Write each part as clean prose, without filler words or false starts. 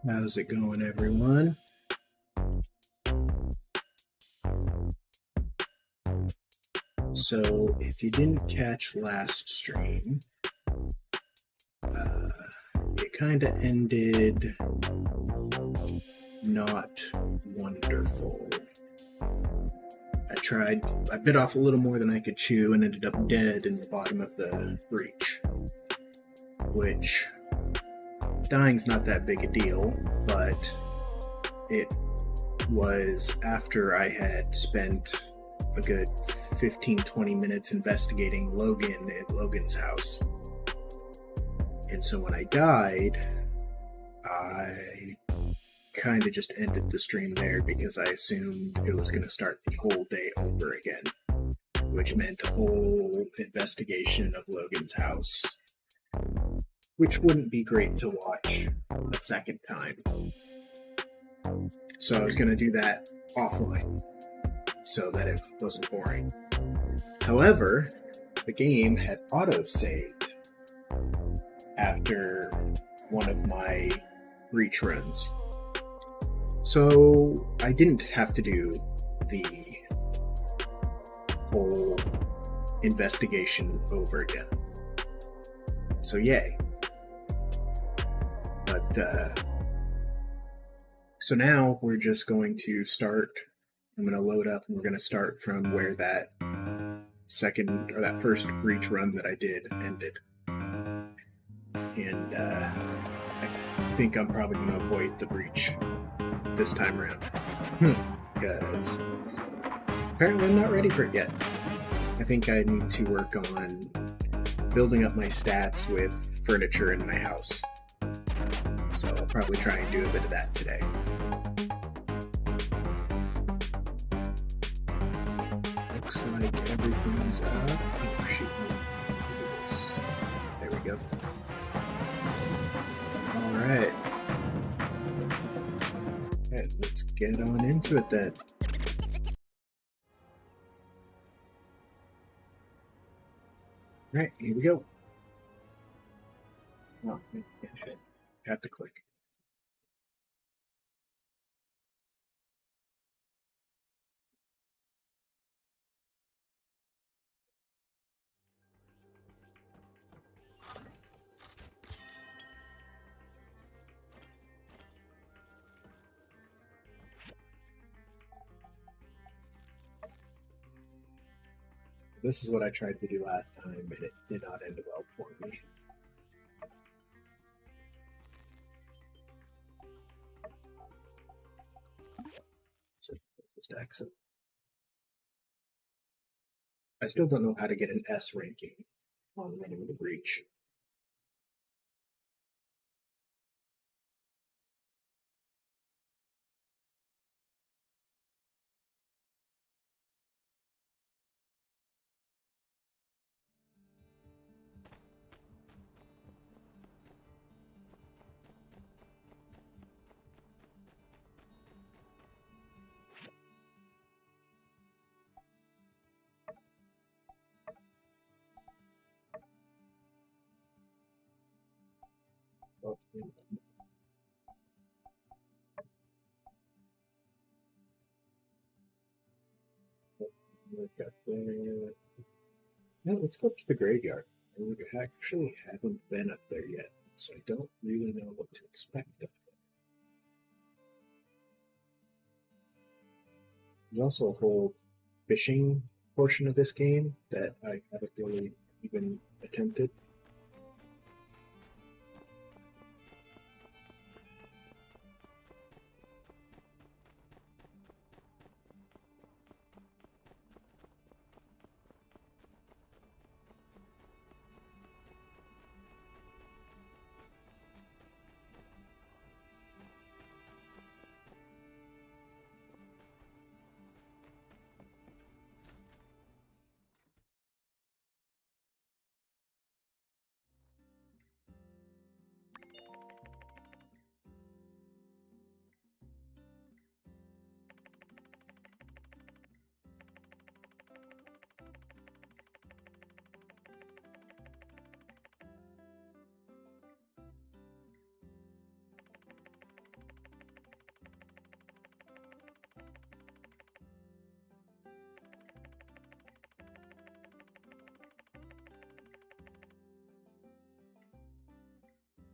How's it going, everyone? So, if you didn't catch last stream, uh, it kind of ended not wonderful. I bit off a little more than I could chew and ended up dead in the bottom of the breach. Which, dying's not that big a deal, but it was after I had spent a good 15-20 minutes investigating Logan at Logan's house. And so when I died, I kind of just ended the stream there because I assumed it was going to start the whole day over again, which meant a whole investigation of Logan's house, which wouldn't be great to watch a second time. So I was going to do that offline so that it wasn't boring. However, the game had auto-saved after one of my breach runs. So I didn't have to do the whole investigation over again. So yay. But, so now we're just going to start. I'm going to load up and we're going to start from where that first breach run that I did ended. And I think I'm probably going to avoid the breach this time around. Because apparently I'm not ready for it yet. I think I need to work on building up my stats with furniture in my house. So I'll probably try and do a bit of that today. Looks like everything's up. Oh shoot, look at this. There we go. Alright. Okay, let's get on into it then. Alright, here we go. Oh, shit. Have to click. This is what I tried to do last time, and it did not end well for me. So just exit. I still don't know how to get an S ranking on running the breach. Oh, got there. No, let's go up to the graveyard. We actually haven't been up there yet, so I don't really know what to expect up there. There's also a whole fishing portion of this game that I haven't really even attempted.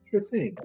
Sure thing.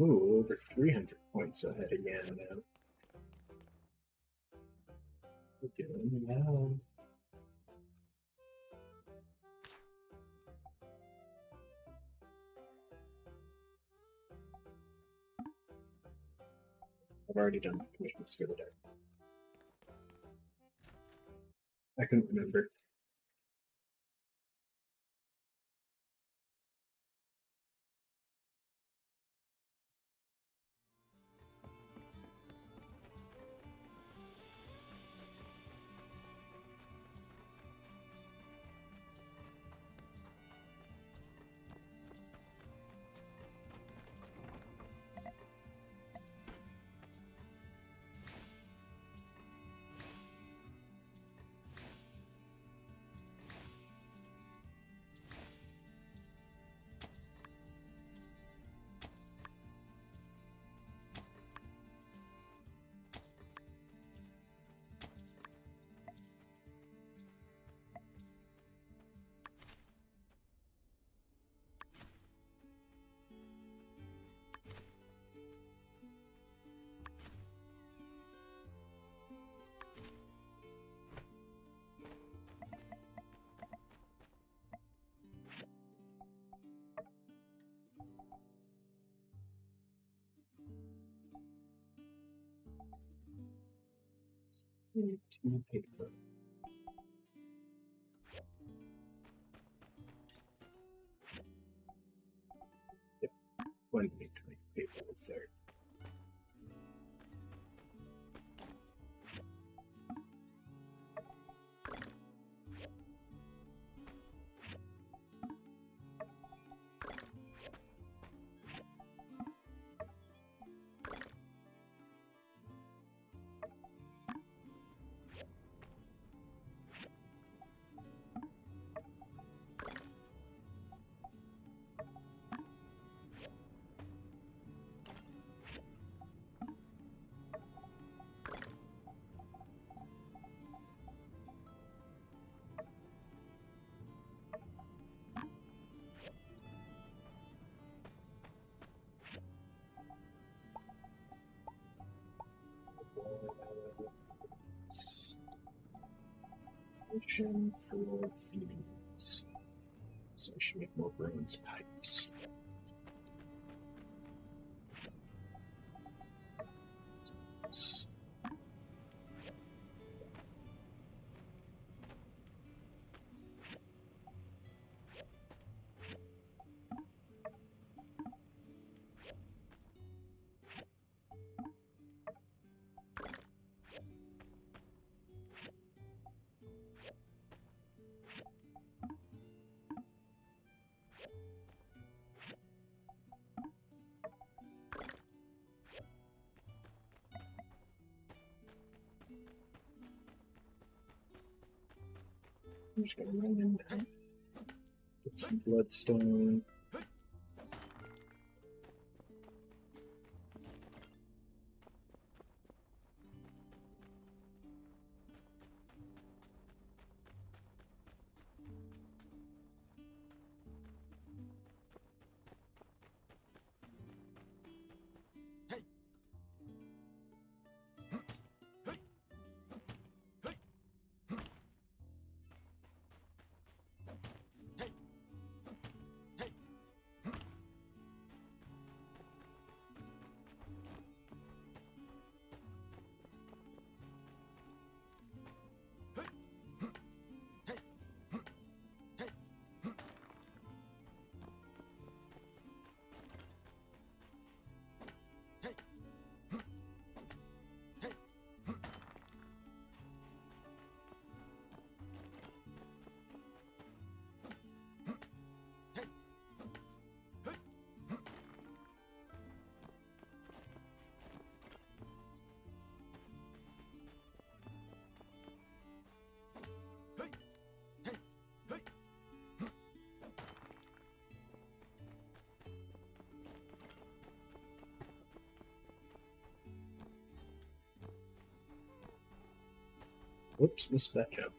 Ooh, over 300 points ahead again now. Okay, now. I've already done my commissions for the day. I couldn't remember. Two paper. Yep, 20 paper with there. Potion for thieves. So I should make more bronze pipes. I'm just gonna run in now. Get some bloodstone. Whoops, missed that jump.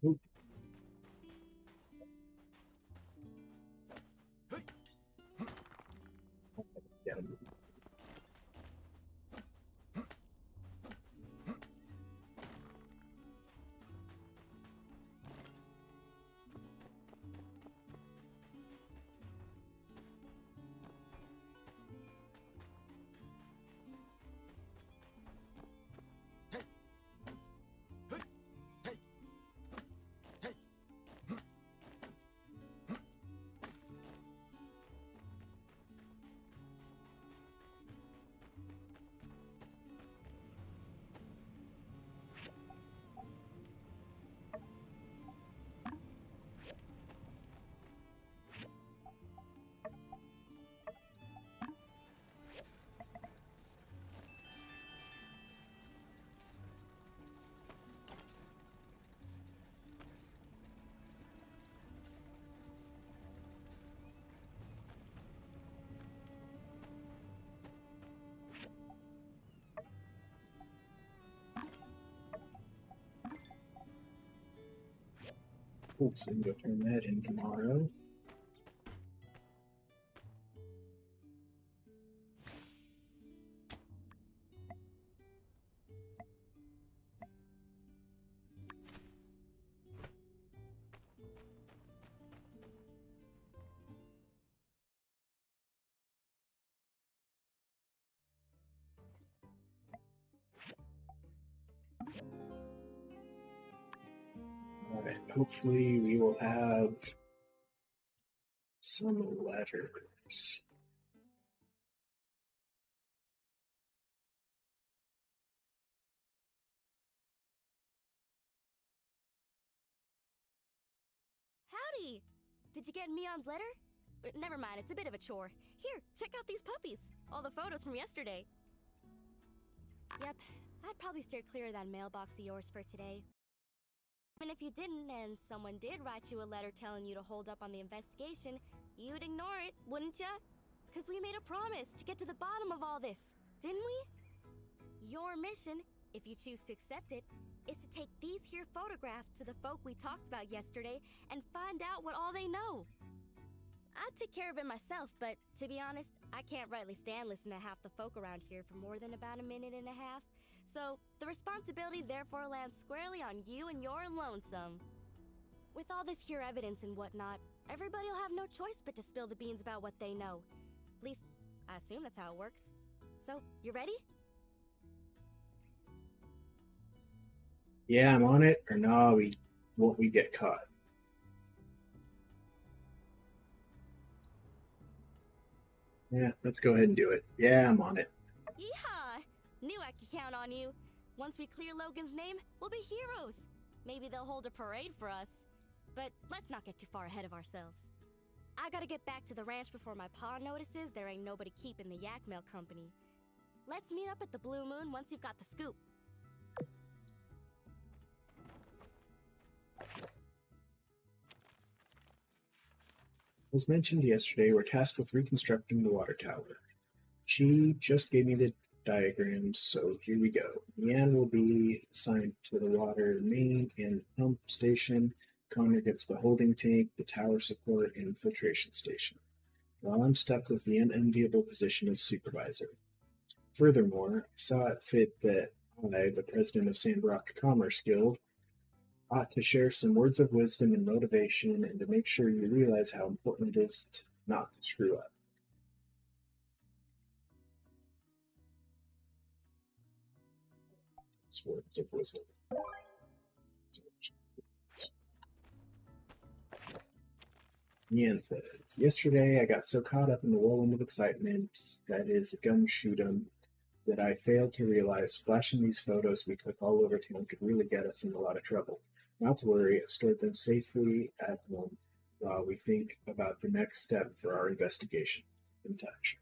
Oop. Yeah. Cool, so we can go turn that in tomorrow. Alright, hopefully we will have some letters. Howdy! Did you get Mion's letter? Never mind, it's a bit of a chore. Here, check out these puppies. All the photos from yesterday. Yep, I'd probably steer clear of that mailbox of yours for today. And if you didn't, and someone did write you a letter telling you to hold up on the investigation, you'd ignore it, wouldn't ya? 'Cause we made a promise to get to the bottom of all this, didn't we? Your mission, if you choose to accept it, is to take these here photographs to the folk we talked about yesterday and find out what all they know. I'd take care of it myself, but to be honest, I can't rightly stand listening to half the folk around here for more than about a minute and a half. So the responsibility therefore lands squarely on you and your lonesome. With all this here evidence and whatnot, everybody'll have no choice but to spill the beans about what they know. At least, I assume that's how it works. So, you ready? Yeah, I'm on it, or no, won't we get caught? Yeah, let's go ahead and do it. Yeah, I'm on it. Yeehaw! Knew I could count on you. Once we clear Logan's name, we'll be heroes. Maybe they'll hold a parade for us. But let's not get too far ahead of ourselves. I gotta get back to the ranch before my pa notices there ain't nobody keeping the yak mail company. Let's meet up at the Blue Moon once you've got the scoop. As mentioned yesterday, we're tasked with reconstructing the water tower. She just gave me the diagrams, so here we go. Leanne will be assigned to the water main and pump station. Connor gets the holding tank, the tower support, and filtration station, while I'm stuck with the unenviable position of supervisor. Furthermore, I saw it fit that I, the president of Sandrock Commerce Guild, ought to share some words of wisdom and motivation and to make sure you realize how important it is not to screw up. Words of wisdom. Nian says, yesterday I got so caught up in the whirlwind of excitement, that is a gun shoot 'em, that I failed to realize flashing these photos we took all over town could really get us in a lot of trouble. Not to worry, I've stored them safely at home while we think about the next step for our investigation. In touch.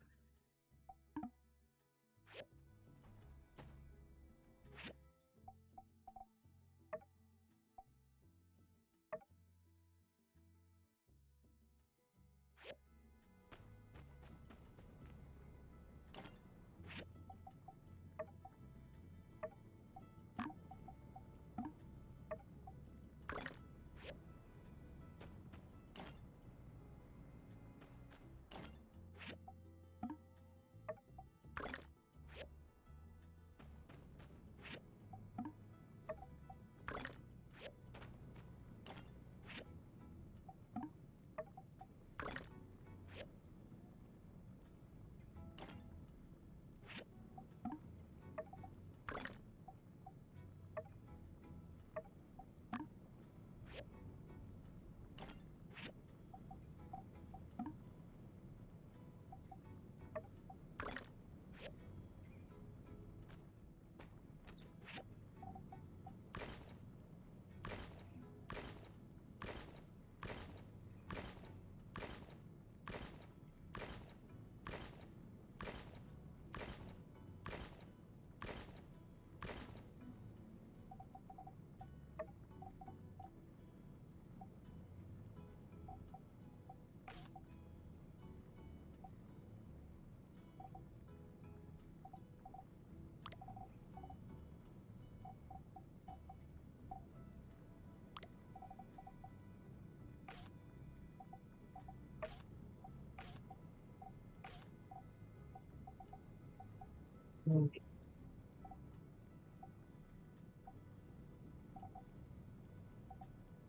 Okay.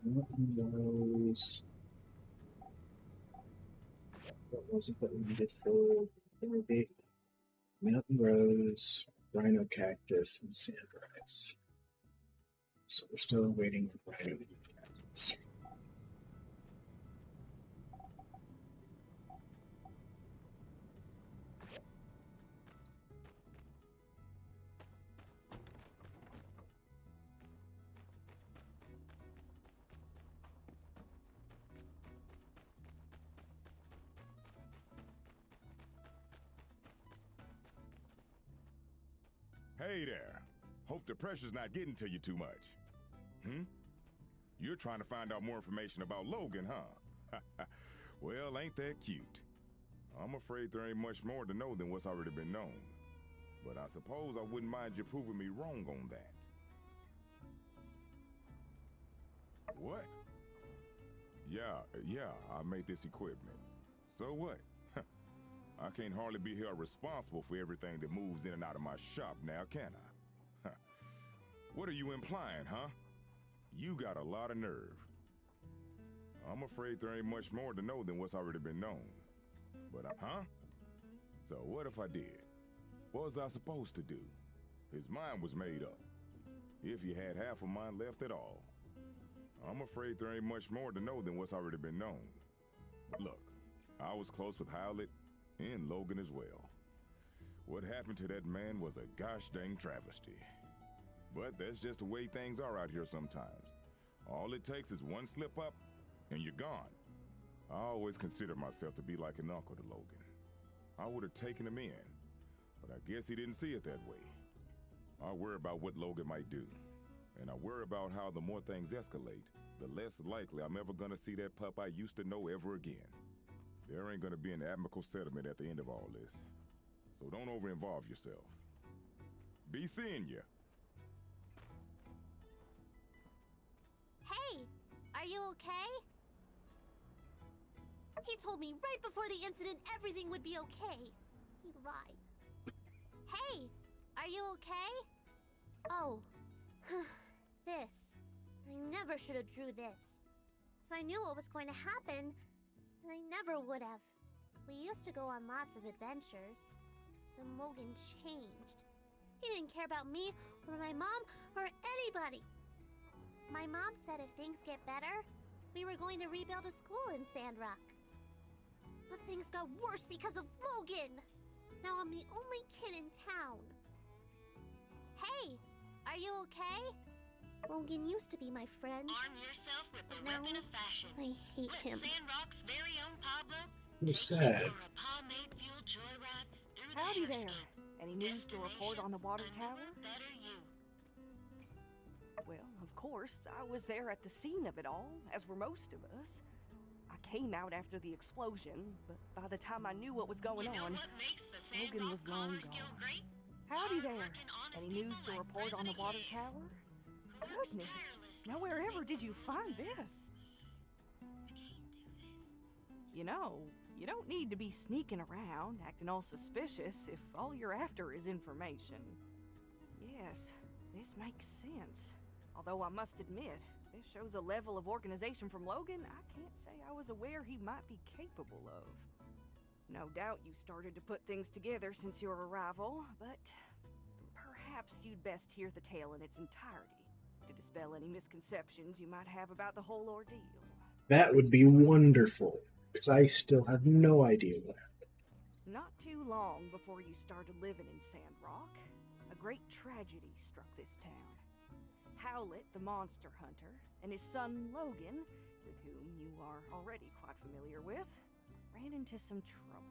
Mountain Rose. What was it that we needed for the Mountain Rose, Rhino Cactus, and Sandrise. So we're still waiting on Rhino Cactus. Hey there. Hope the pressure's not getting to you too much. You're trying to find out more information about Logan, huh? Well, ain't that cute? I'm afraid there ain't much more to know than what's already been known. But I suppose I wouldn't mind you proving me wrong on that. What? Yeah, I made this equipment. So what? I can't hardly be held responsible for everything that moves in and out of my shop now, can I? What are you implying, huh? You got a lot of nerve. I'm afraid there ain't much more to know than what's already been known. But, huh? So what if I did? What was I supposed to do? His mind was made up. If he had half a mind left at all. I'm afraid there ain't much more to know than what's already been known. But look, I was close with Howlett and Logan as well. What happened to that man was a gosh dang travesty. But that's just the way things are out here sometimes. All it takes is one slip up, and you're gone. I always considered myself to be like an uncle to Logan. I would have taken him in, but I guess he didn't see it that way. I worry about what Logan might do, and I worry about how the more things escalate, the less likely I'm ever gonna see that pup I used to know ever again. There ain't gonna be an amicable settlement at the end of all this, so don't over-involve yourself. Be seeing ya. Hey, are you okay? He told me right before the incident everything would be okay. He lied. Hey, are you okay? Oh, this. I never should have drew this. If I knew what was going to happen, I never would have. We used to go on lots of adventures. Then Logan changed. He didn't care about me, or my mom, or anybody. My mom said if things get better, we were going to rebuild a school in Sandrock. But things got worse because of Logan! Now I'm the only kid in town. Hey, are you okay? Logan used to be my friend. Arm yourself with the Now, weapon of fashion. I hate Let him. Sandrock's very own Pablo Who's take you sad? for a pomade-fueled joyride through Howdy the there. airscape. Any news to report on the water Destination, tower? a better you. Well, of course, I was there at the scene of it all, as were most of us. I came out after the explosion, but by the time I knew what was going You know on, what makes the Logan was Sandrock long Commerce Guild gone. great? Howdy there. Hard-working, honest Any people news to like report on the President water Yi, tower? who works Goodness, tirelessly nowhere to ever make did you things find right. this. I can't do this. You know, you don't need to be sneaking around, acting all suspicious if all you're after is information. Yes, this makes sense. Although I must admit, this shows a level of organization from Logan I can't say I was aware he might be capable of. No doubt you started to put things together since your arrival, but perhaps you'd best hear the tale in its entirety to dispel any misconceptions you might have about the whole ordeal. That would be wonderful, because I still have no idea what happened. Not too long before you started living in Sandrock, a great tragedy struck this town. Howlett, the monster hunter, and his son Logan, with whom you are already quite familiar with, ran into some trouble.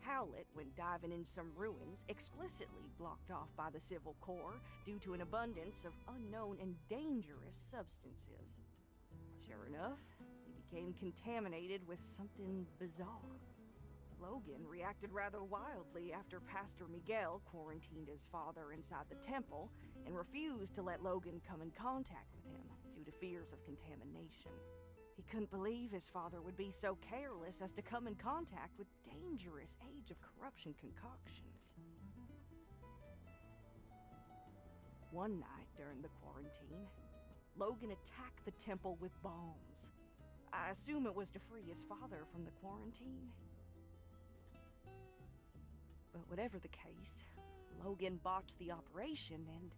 Howlett went diving in some ruins explicitly blocked off by the Civil Corps due to an abundance of unknown and dangerous substances. Sure enough, he became contaminated with something bizarre. Logan reacted rather wildly after Pastor Miguel quarantined his father inside the temple and refused to let Logan come in contact with him due to fears of contamination. He couldn't believe his father would be so careless as to come in contact with dangerous Age of Corruption concoctions. One night during the quarantine, Logan attacked the temple with bombs. I assume it was to free his father from the quarantine. But whatever the case, Logan botched the operation and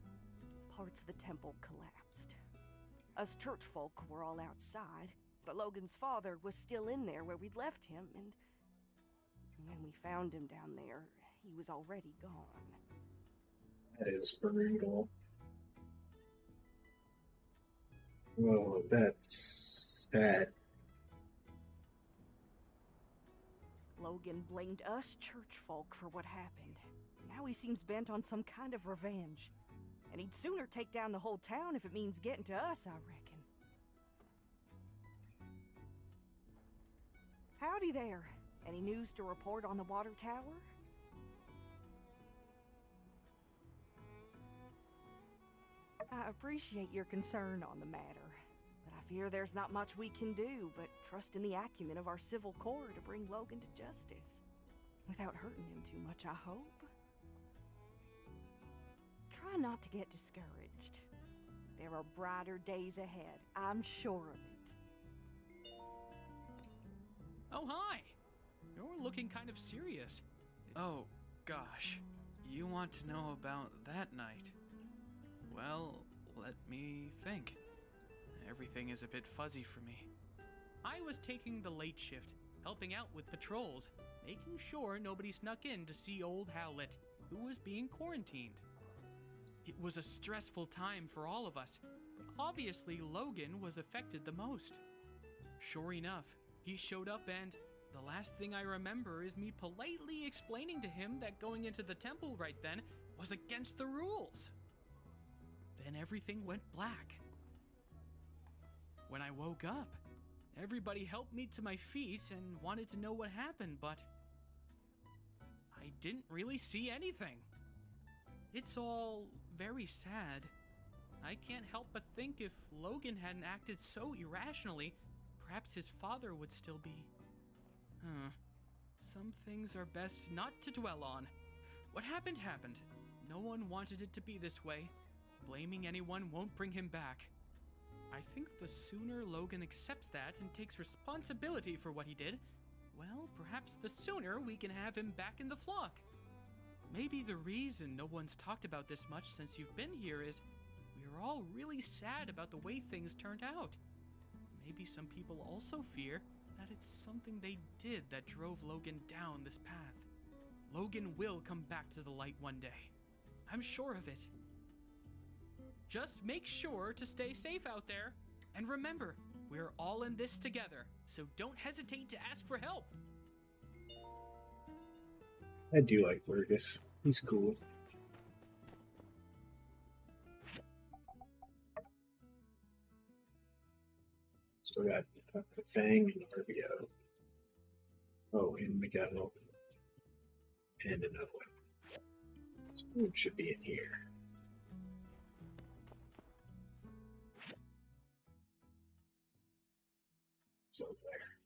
parts of the temple collapsed. Us church folk were all outside, but Logan's father was still in there where we'd left him, and when we found him down there, he was already gone. That is brutal. Oh, that's sad. Logan blamed us church folk for what happened. Now he seems bent on some kind of revenge. And he'd sooner take down the whole town if it means getting to us, I reckon. Howdy there. Any news to report on the water tower? I appreciate your concern on the matter, but I fear there's not much we can do but trust in the acumen of our Civil Corps to bring Logan to justice. Without hurting him too much, I hope. Try not to get discouraged. There are brighter days ahead, I'm sure of it. Oh, hi! You're looking kind of serious. Oh, gosh. You want to know about that night? Well, let me think. Everything is a bit fuzzy for me. I was taking the late shift, helping out with patrols, making sure nobody snuck in to see old Howlett, who was being quarantined. It was a stressful time for all of us, but obviously Logan was affected the most. Sure enough, he showed up and the last thing I remember is me politely explaining to him that going into the temple right then was against the rules. Then everything went black. When I woke up, everybody helped me to my feet and wanted to know what happened, but I didn't really see anything. It's all very sad. I can't help but think if Logan hadn't acted so irrationally, perhaps his father would still be... Some things are best not to dwell on. What happened happened. No one wanted it to be this way. Blaming anyone won't bring him back. I think the sooner Logan accepts that and takes responsibility for what he did, well, perhaps the sooner we can have him back in the flock. Maybe the reason no one's talked about this much since you've been here is we're all really sad about the way things turned out. Maybe some people also fear that it's something they did that drove Logan down this path. Logan will come back to the light one day. I'm sure of it. Just make sure to stay safe out there. And remember, we're all in this together, so don't hesitate to ask for help. I do like Burgess. He's cool. Still got the Fang and RBO. Oh, and Miguel. And another one. So it should be in here. So there.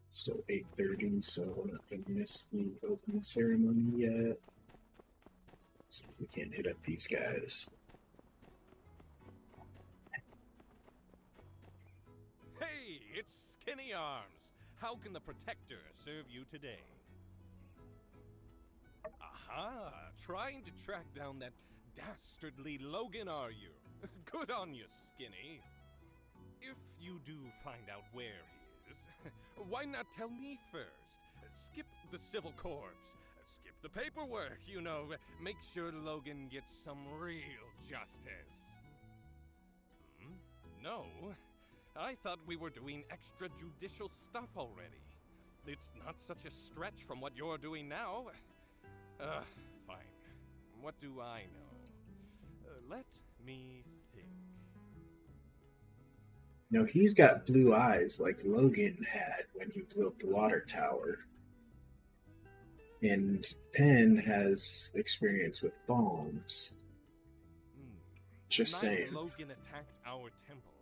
Still 8:30, so I'm not gonna miss the opening ceremony yet. See if we can't hit up these guys. Hey, it's Skinny Arms. How can the Protector serve you today? Aha! Trying to track down that dastardly Logan, are you? Good on you, Skinny. If you do find out where he is, why not tell me first? Skip the civil corps. Skip the paperwork, you know. Make sure Logan gets some real justice. No? I thought we were doing extrajudicial stuff already. It's not such a stretch from what you're doing now. Fine. What do I know? Let me think. No, he's got blue eyes like Logan had when he blew up the water tower. And Penn has experience with bombs. Just Night saying. Logan attacked our temple.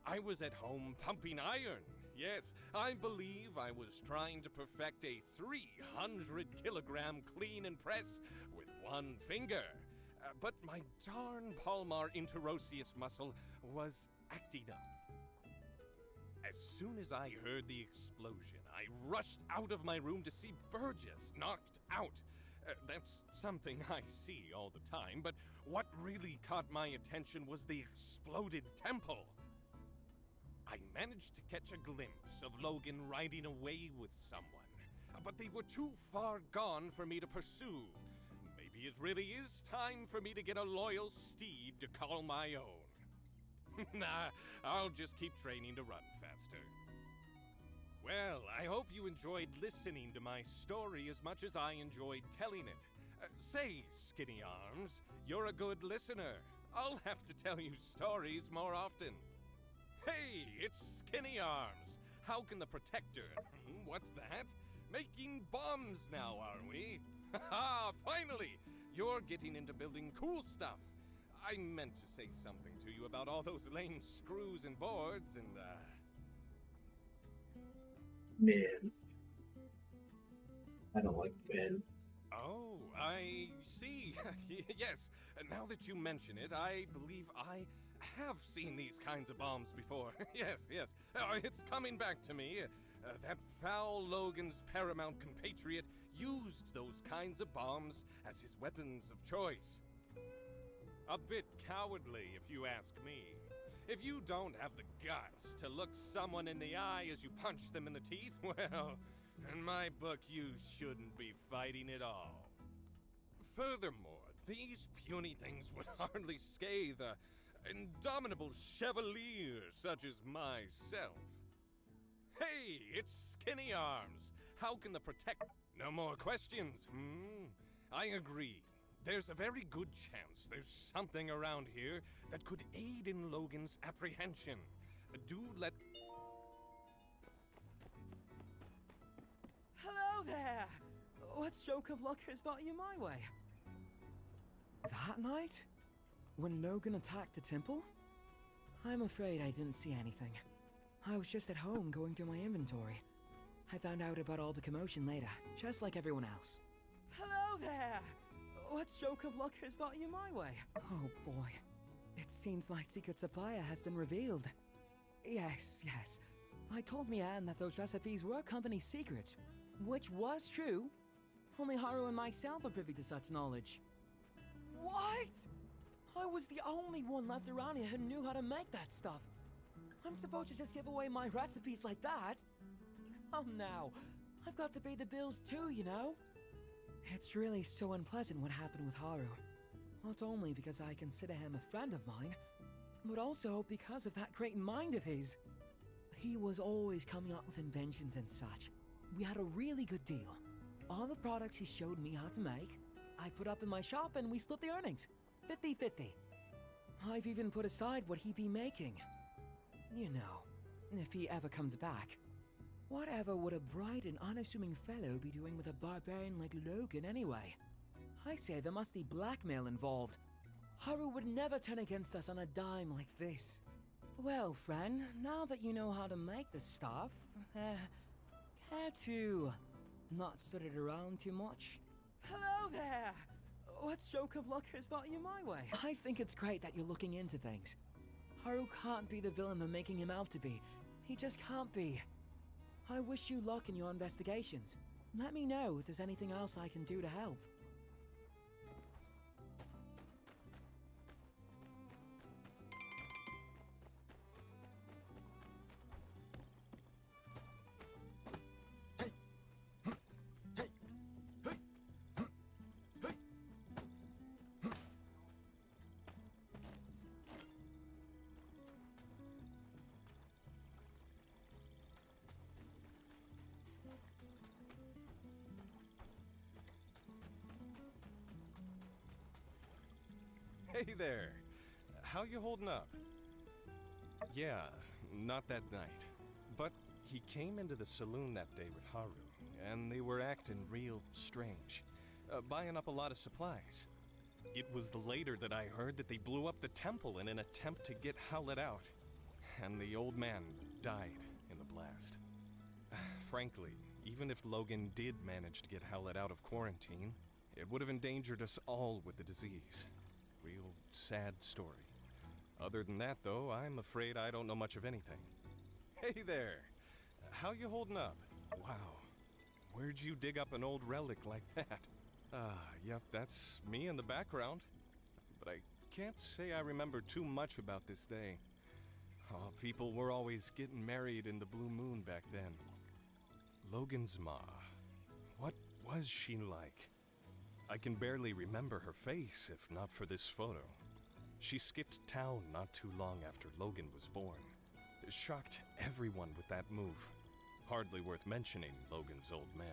I was at home pumping iron. Yes, I believe I was trying to perfect a 300-kilogram clean and press with one finger. But my darn palmar interosseous muscle was acting up. As soon as I heard the explosion, I rushed out of my room to see Burgess knocked out. That's something I see all the time, but what really caught my attention was the exploded temple. I managed to catch a glimpse of Logan riding away with someone, but they were too far gone for me to pursue. Maybe it really is time for me to get a loyal steed to call my own. Nah, I'll just keep training to run faster. Well, I hope you enjoyed listening to my story as much as I enjoyed telling it. Say, Skinny Arms, you're a good listener. I'll have to tell you stories more often. Hey, it's Skinny Arms. How can the Protector... What's that? Making bombs now, are we? Haha, finally! You're getting into building cool stuff. I meant to say something to you about all those lame screws and boards and, Man. I don't like Ben. Oh, I see. Yes, now that you mention it, I believe have seen these kinds of bombs before. Yes, yes. It's coming back to me. That foul Logan's paramount compatriot used those kinds of bombs as his weapons of choice. A bit cowardly, if you ask me. If you don't have the guts to look someone in the eye as you punch them in the teeth, well, in my book, you shouldn't be fighting at all. Furthermore, these puny things would hardly scathe an indomitable chevalier such as myself. Hey, it's Skinny Arms. How can the protect... No more questions, I agree. There's a very good chance there's something around here that could aid in Logan's apprehension. Do let... Hello there! What stroke of luck has brought you my way? That night? When Logan attacked the temple? I'm afraid I didn't see anything. I was just at home going through my inventory. I found out about all the commotion later, just like everyone else. Hello there! What stroke of luck has brought you my way? Oh boy. It seems my secret supplier has been revealed. Yes. I told Mian that those recipes were company secrets, which was true. Only Haru and myself are privy to such knowledge. What? I was the only one left around here who knew how to make that stuff. I'm supposed to just give away my recipes like that? Come now. I've got to pay the bills too, you know? It's really so unpleasant what happened with Haru. Not only because I consider him a friend of mine, but also because of that great mind of his. He was always coming up with inventions and such. We had a really good deal. All the products he showed me how to make, I put up in my shop and we split the earnings. 50-50. I've even put aside what he'd be making. You know, if he ever comes back. Whatever would a bright and unassuming fellow be doing with a barbarian like Logan anyway? I say there must be blackmail involved. Haru would never turn against us on a dime like this. Well, friend, now that you know how to make the stuff, care to not spread it around too much? Hello there! What stroke of luck has brought you my way? I think it's great that you're looking into things. Haru can't be the villain they're making him out to be. He just can't be. I wish you luck in your investigations. Let me know if there's anything else I can do to help. Hey there. How you holding up? Yeah, not that night. But he came into the saloon that day with Haru, and they were acting real strange. Buying up a lot of supplies. It was later that I heard that they blew up the temple in an attempt to get Howlett out. And the old man died in the blast. Frankly, even if Logan did manage to get Howlett out of quarantine, it would have endangered us all with the disease. Real sad story. Other than that, though, I'm afraid I don't know much of anything. Hey there! How you holding up? Wow. Where'd you dig up an old relic like that? Yep, that's me in the background. But I can't say I remember too much about this day. Oh, people were always getting married in the blue moon back then. Logan's ma. What was she like? I can barely remember her face, if not for this photo. She skipped town not too long after Logan was born. Shocked everyone with that move. Hardly worth mentioning Logan's old man.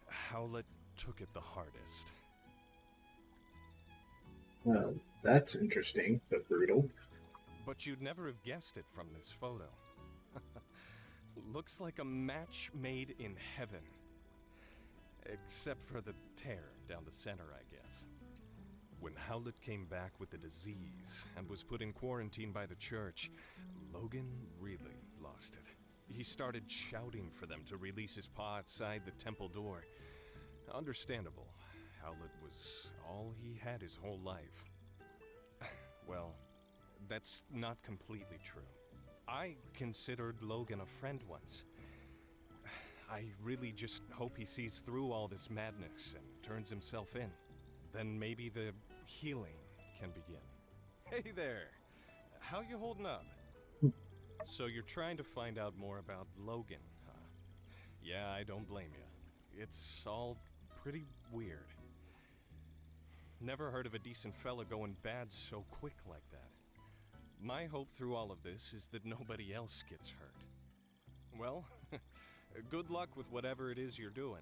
Howlett took it the hardest. Well, that's interesting, but brutal. But you'd never have guessed it from this photo. Looks like a match made in heaven. Except for the tear down the center, I guess. When Howlett came back with the disease and was put in quarantine by the church, Logan really lost it. He started shouting for them to release his paw outside the temple door. Understandable. Howlett was all he had his whole life. Well, That's not completely true. I considered Logan a friend once. I really just hope he sees through all this madness and turns himself in. Then maybe the healing can begin. Hey there! How you holding up? So you're trying to find out more about Logan, huh? Yeah, I don't blame you. It's all pretty weird. Never heard of a decent fella going bad so quick like that. My hope through all of this is that nobody else gets hurt. Well, good luck with whatever it is you're doing.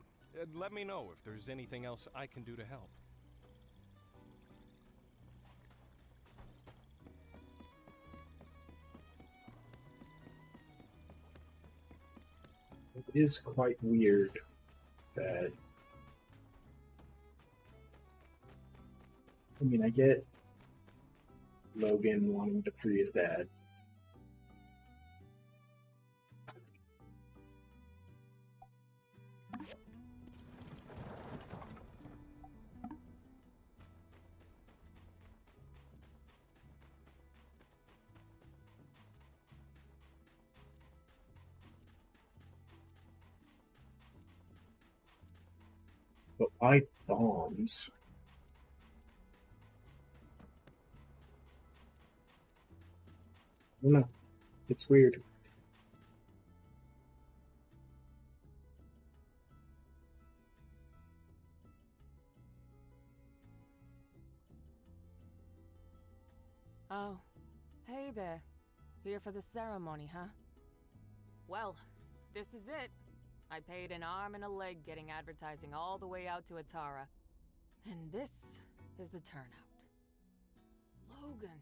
Let me know if there's anything else I can do to help. It is quite weird that. I mean, I get Logan wanting to free his dad. But why bombs? I don't know. It's weird. Oh, hey there. Here for the ceremony, huh? Well, this is it. I paid an arm and a leg getting advertising all the way out to Atara. And this is the turnout. Logan.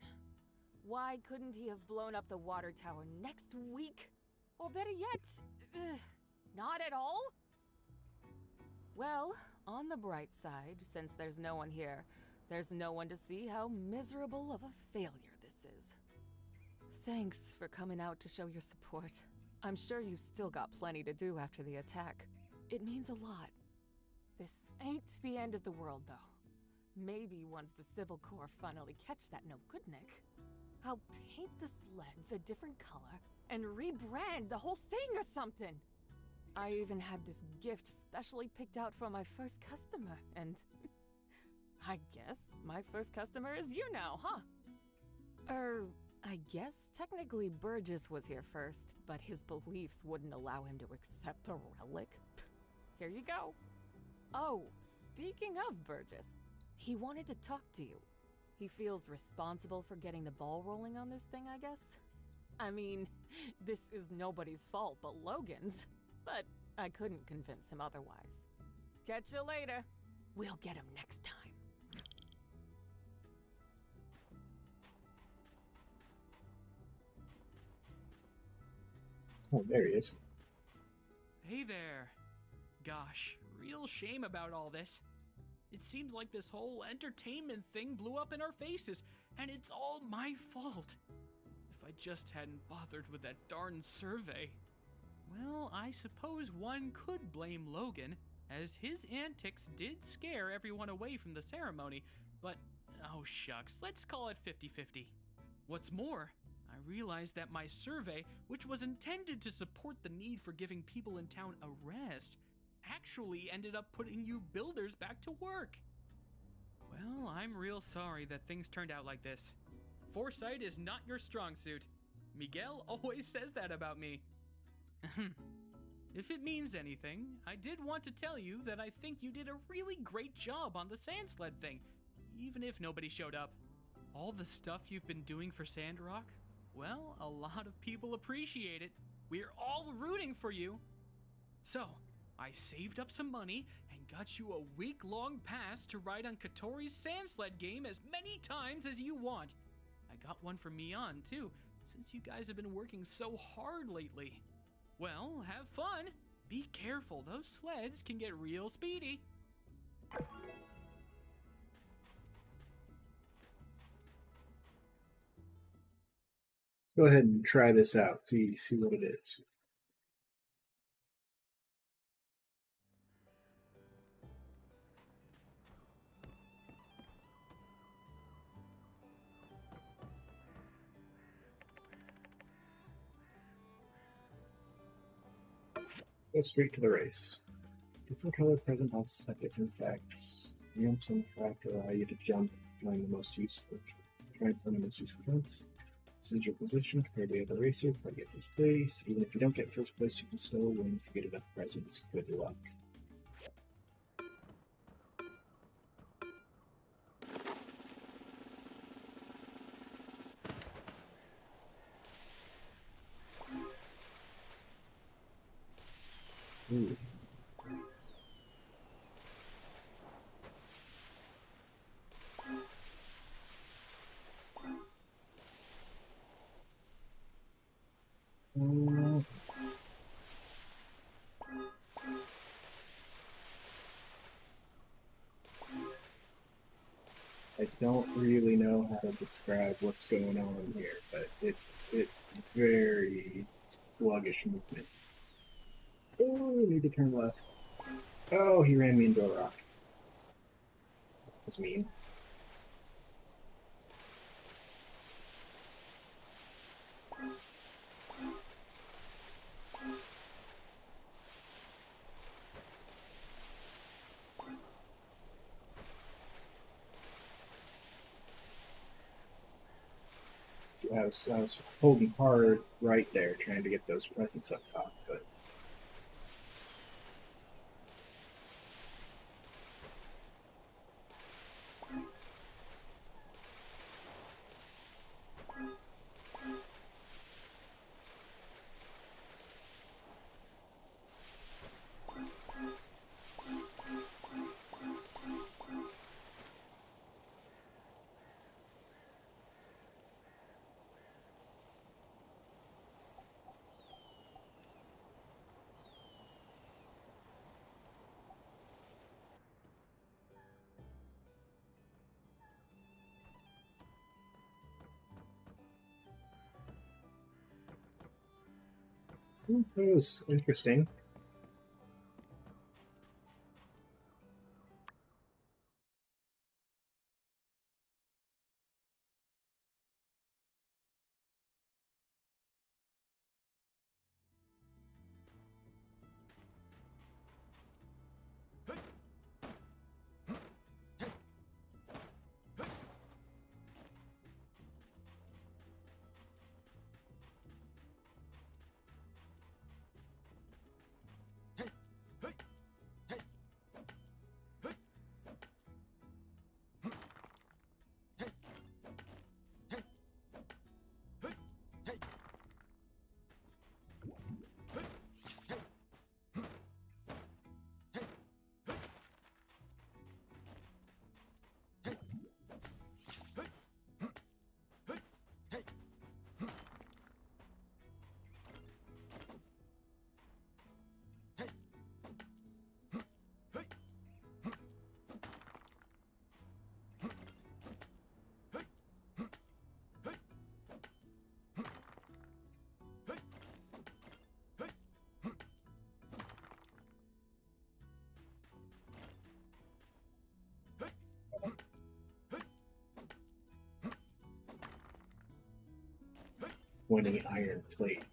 Why couldn't he have blown up the water tower next week? Or better yet, not at all? Well, on the bright side, since there's no one here, there's no one to see how miserable of a failure this is. Thanks for coming out to show your support. I'm sure you've still got plenty to do after the attack. It means a lot. This ain't the end of the world, though. Maybe once the Civil Corps finally catch that no-good-Nick, I'll paint the sleds a different color and rebrand the whole thing or something. I even had this gift specially picked out for my first customer, and I guess my first customer is you now, huh? I guess technically Burgess was here first, but his beliefs wouldn't allow him to accept a relic. Here you go. Oh, speaking of Burgess, he wanted to talk to you. He feels responsible for getting the ball rolling on this thing, I guess. I mean, this is nobody's fault but Logan's, but I couldn't convince him otherwise. Catch you later. We'll get him next time. Oh, there he is. Hey there. Gosh, real shame about all this. It seems like this whole entertainment thing blew up in our faces, and it's all my fault. If I just hadn't bothered with that darn survey. Well, I suppose one could blame Logan, as his antics did scare everyone away from the ceremony, but oh shucks, let's call it 50-50. What's more, I realized that my survey, which was intended to support the need for giving people in town a rest, actually ended up putting you builders back to work. Well, I'm real sorry that things turned out like this. Foresight is not your strong suit. Miguel always says that about me. If it means anything, I did want to tell you that I think you did a really great job on the sand sled thing, even if nobody showed up. All the stuff you've been doing for Sandrock, well, a lot of people appreciate it. We're all rooting for you. So, I saved up some money and got you a week-long pass to ride on Katori's sand sled game as many times as you want. I got one for Mian, too, since you guys have been working so hard lately. Well, have fun. Be careful, those sleds can get real speedy. Go ahead and try this out. See what it is. Go straight to the race. Different color present boxes have different effects. Jumps on track allow you to jump, find the most useful. Try and find the most useful jumps. This is your position compared to the other racer. Try to get first place. Even if you don't get first place, you can still win if you get enough presents. Good luck. Ooh. I don't really know how to describe what's going on here, but it's very sluggish movement. Oh, I need to turn left. Oh, he ran me into a rock. That was mean. See, I was holding hard right there, trying to get those presents up top, but it was interesting. Pointing iron plate.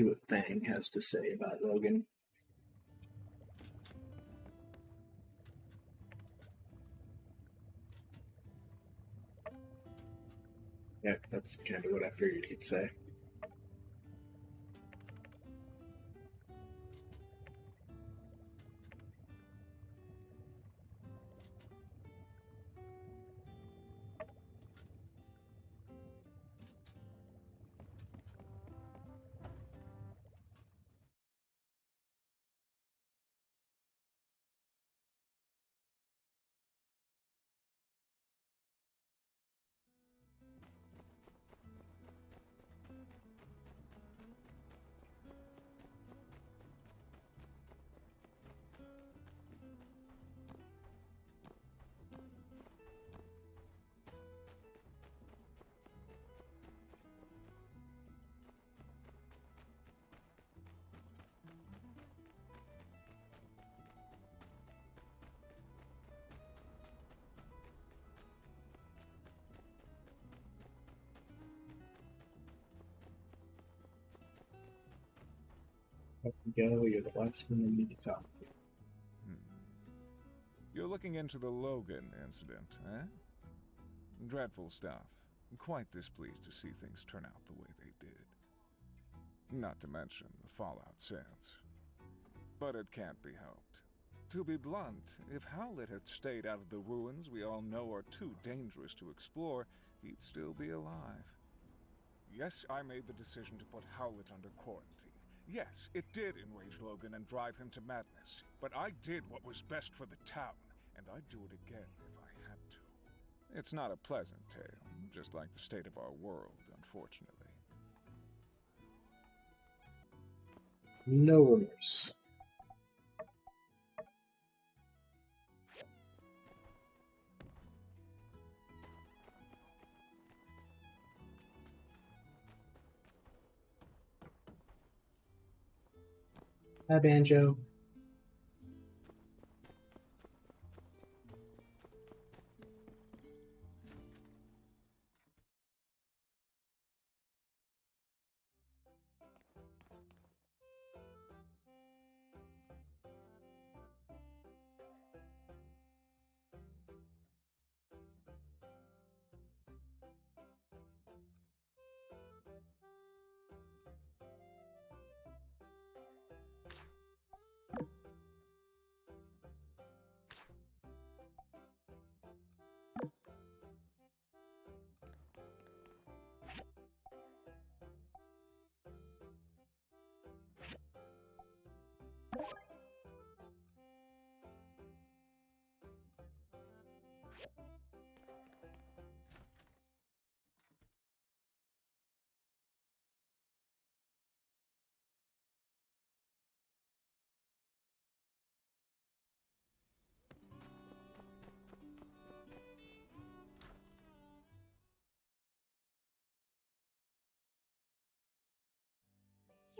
See what Fang has to say about Logan. Yeah, that's kind of what I figured he'd say. Up you go, you're the last one I need to talk to. You're looking into the Logan incident, eh? Dreadful stuff. Quite displeased to see things turn out the way they did. Not to mention the fallout since. But it can't be helped. To be blunt, if Howlett had stayed out of the ruins we all know are too dangerous to explore, he'd still be alive. Yes, I made the decision to put Howlett under quarantine. Yes, it did enrage Logan and drive him to madness. But I did what was best for the town, and I'd do it again if I had to. It's not a pleasant tale, just like the state of our world, unfortunately. No remorse. Hi, Banjo.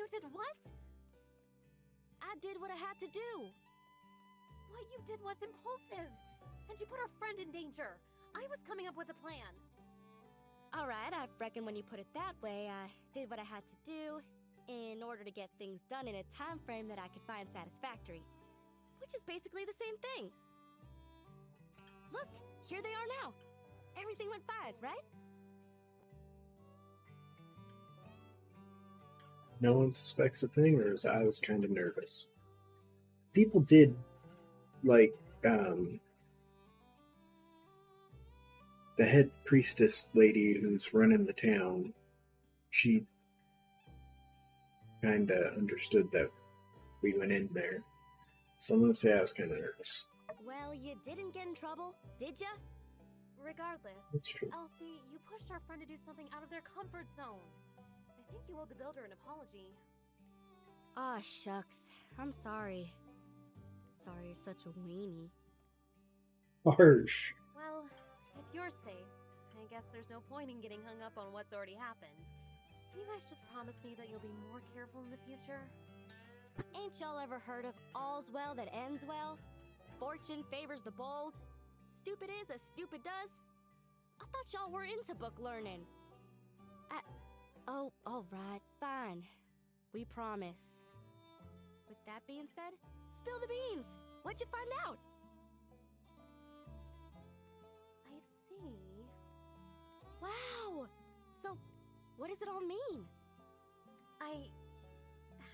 You did what? I did what I had to do. What you did was impulsive. And you put our friend in danger. I was coming up with a plan. Alright, I reckon when you put it that way, I did what I had to do in order to get things done in a time frame that I could find satisfactory. Which is basically the same thing. Look, here they are now. Everything went fine, right? No one suspects a thing, or is I was kind of nervous. People did, like, the head priestess lady who's running the town, she kind of understood that we went in there. So I'm going to say I was kind of nervous. Well, you didn't get in trouble, did ya? Regardless, That's true. Elsie, you pushed our friend to do something out of their comfort zone. I think you owe the builder an apology. Aw, shucks. I'm sorry. Sorry you're such a weenie. Harsh. Well, if you're safe, I guess there's no point in getting hung up on what's already happened. Can you guys just promise me that you'll be more careful in the future? Ain't y'all ever heard of all's well that ends well? Fortune favors the bold. Stupid is as stupid does. I thought y'all were into book learning. Oh, alright, fine. We promise. With that being said, spill the beans! What'd you find out? I see. Wow! So, what does it all mean? I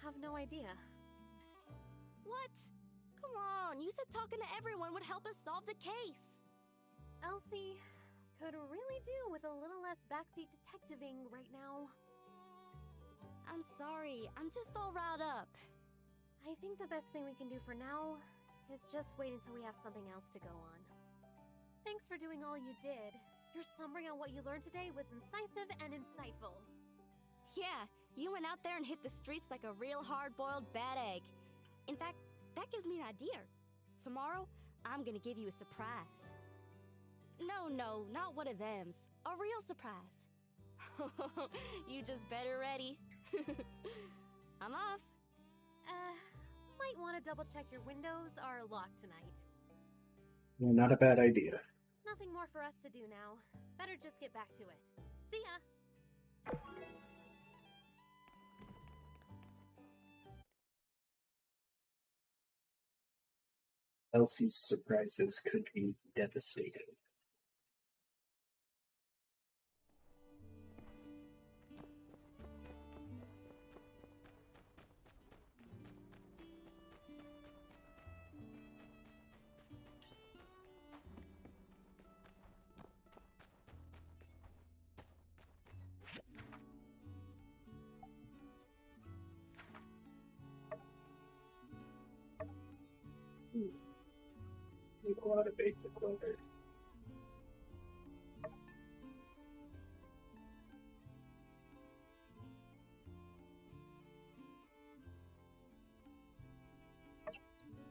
have no idea. What? Come on, you said talking to everyone would help us solve the case. Elsie could really do with a little less backseat detectiving right now. I'm sorry, I'm just all riled up. I think the best thing we can do for now is just wait until we have something else to go on. Thanks for doing all you did. Your summary on what you learned today was incisive and insightful. Yeah, you went out there and hit the streets like a real hard-boiled bad egg. In fact, that gives me an idea. Tomorrow, I'm gonna give you a surprise. No, not one of thems. A real surprise. You just better ready. I'm off. Might want to double check your windows are locked tonight. Yeah, not a bad idea. Nothing more for us to do now. Better just get back to it. See ya! Elsie's surprises could be devastating. Make a lot of basic order.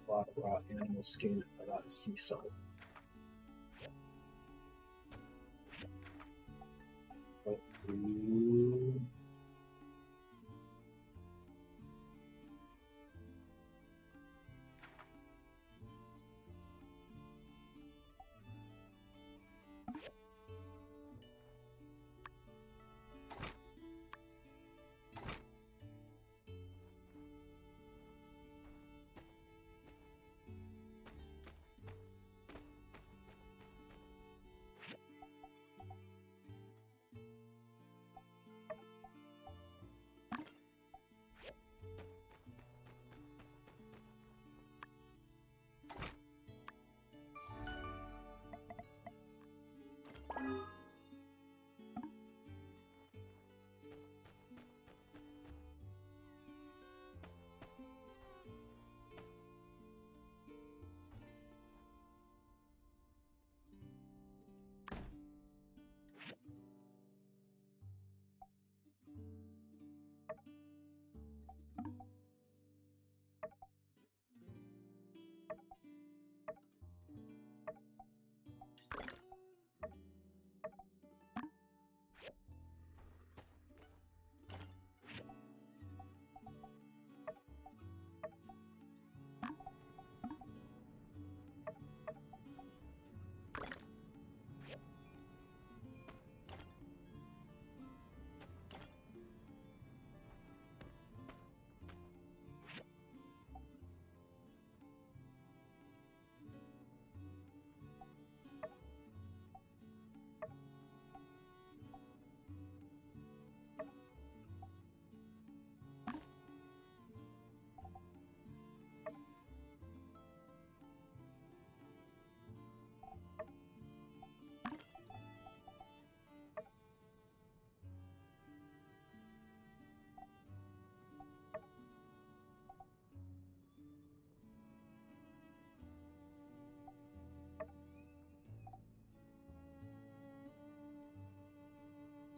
A lot of raw animal skin, a lot of sea salt. Ooh.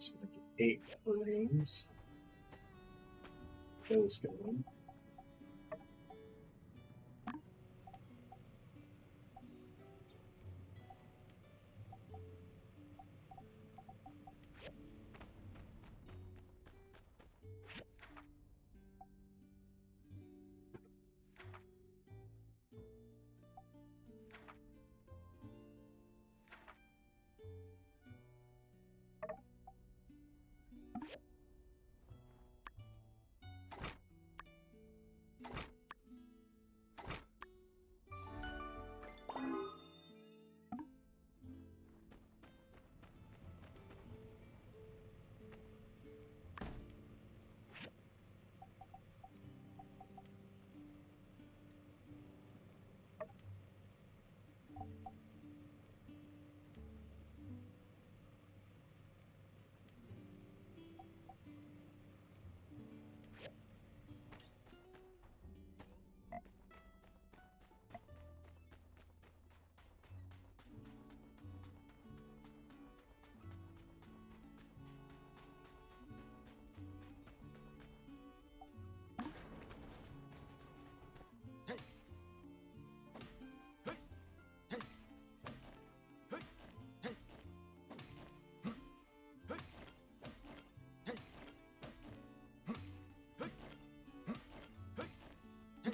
So we get 8 rings. Those going.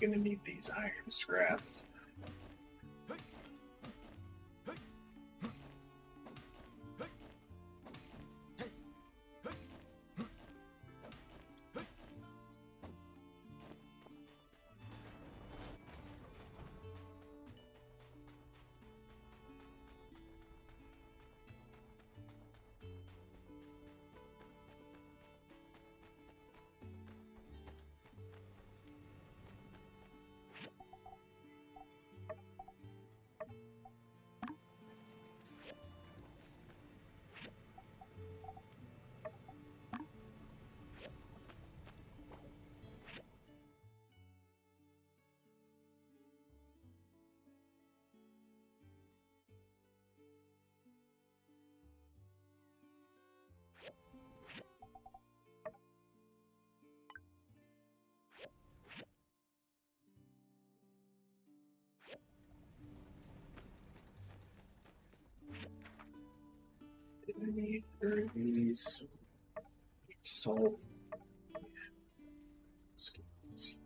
gonna need these iron scraps. I need these salt skins.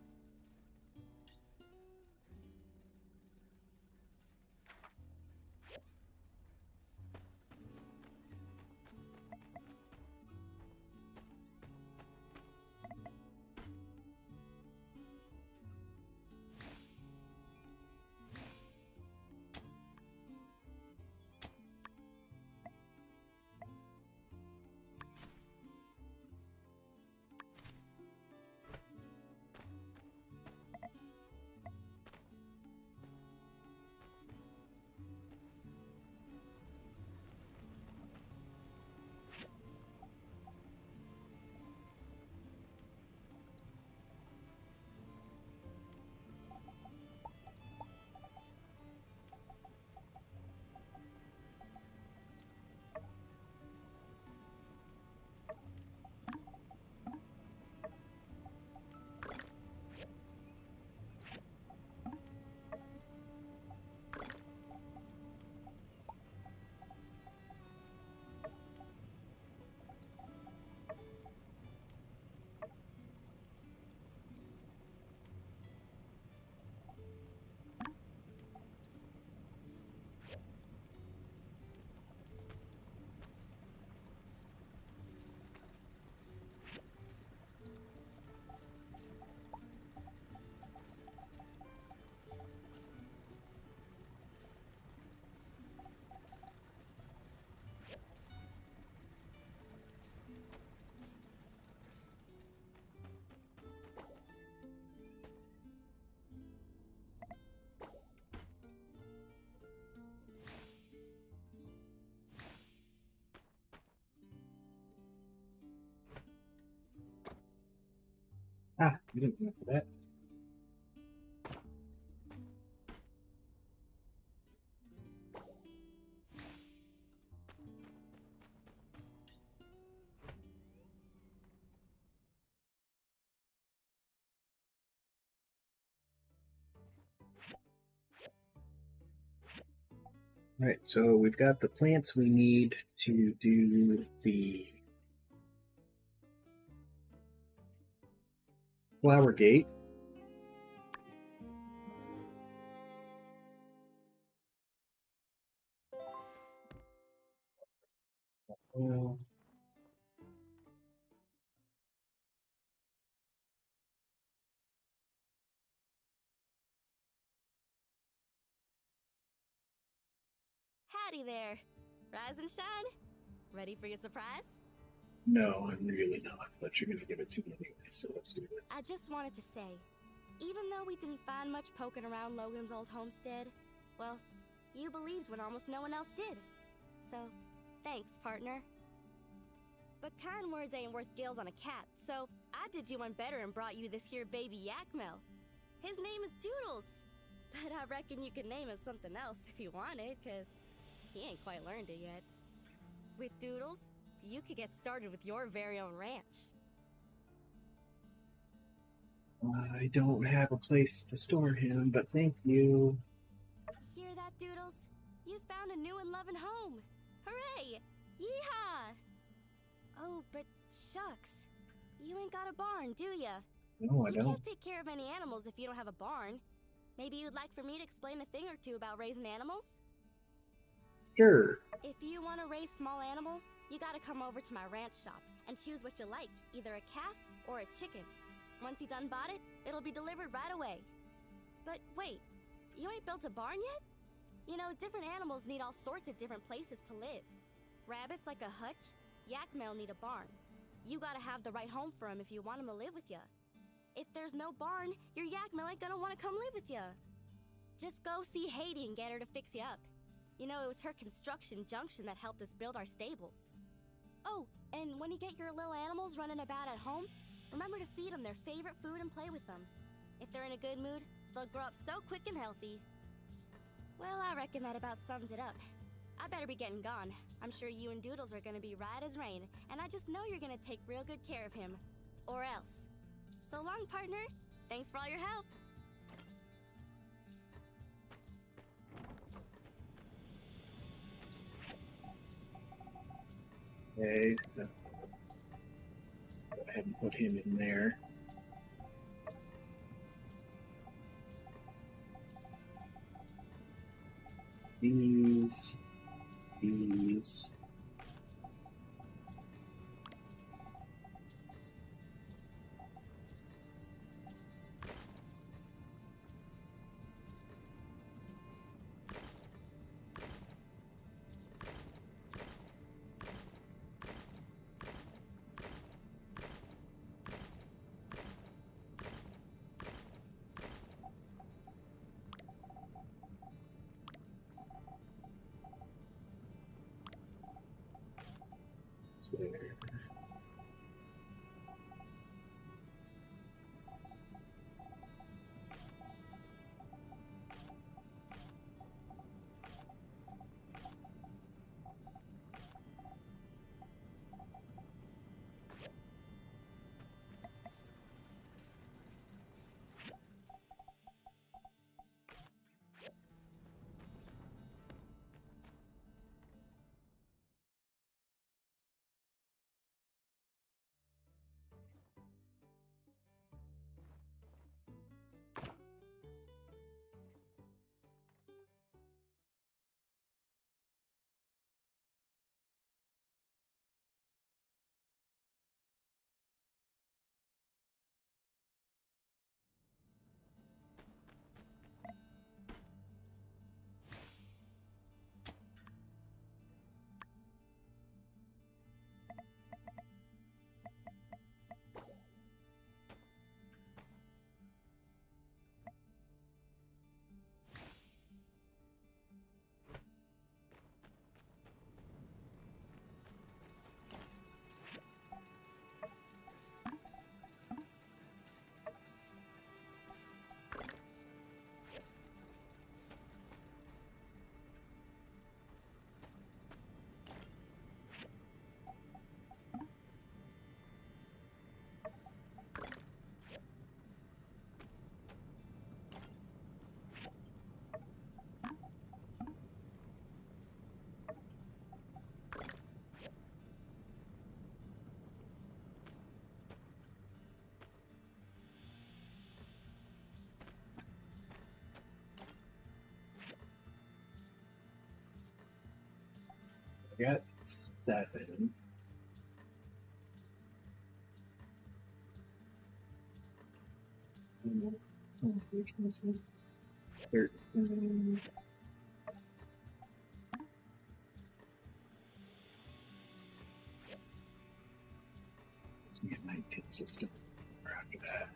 Ah, you didn't look for that. Right, so we've got the plants we need to do the flower gate. Well, Howdy there. Rise and shine. Ready for your surprise? no, I'm really not, but you're gonna give it to me anyway, so let's do it. I just wanted to say, even though we didn't find much poking around Logan's old homestead, well, you believed when almost no one else did. So, thanks, partner. But kind words ain't worth gills on a cat, so I did you one better and brought you this here baby Yakmel. His name is Doodles, but I reckon you could name him something else if you wanted, 'cause he ain't quite learned it yet. With Doodles, you could get started with your very own ranch. I don't have a place to store him, but thank you. Hear that, Doodles? You found a new and loving home. Hooray! Yeehaw! Oh, but shucks. You ain't got a barn, do ya? No, I You don't. can't take care of any animals if you don't have a barn. Maybe you'd like for me to explain a thing or two about raising animals? Sure. If you want to raise small animals, you gotta come over to my ranch shop and choose what you like, either a calf or a chicken. Once you done bought it, it'll be delivered right away. But wait, you ain't built a barn yet? You know, different animals need all sorts of different places to live. Rabbits like a hutch, yak male need a barn. You gotta have the right home for 'em if you want 'em to live with ya. If there's no barn, your yak male ain't gonna wanna come live with ya. Just go see Haiti and get her to fix you up. You know, it was her construction junction that helped us build our stables. Oh, and when you get your little animals running about at home, remember to feed them their favorite food and play with them. If they're in a good mood, they'll grow up so quick and healthy. Well, I reckon that about sums it up. I better be getting gone. I'm sure you and Doodles are gonna be right as rain, and I just know you're gonna take real good care of him. Or else. So long, partner. Thanks for all your help. Okay, so go ahead and put him in there. These. There. Got that in. Which one's it? 13. Let's get 19 system after that.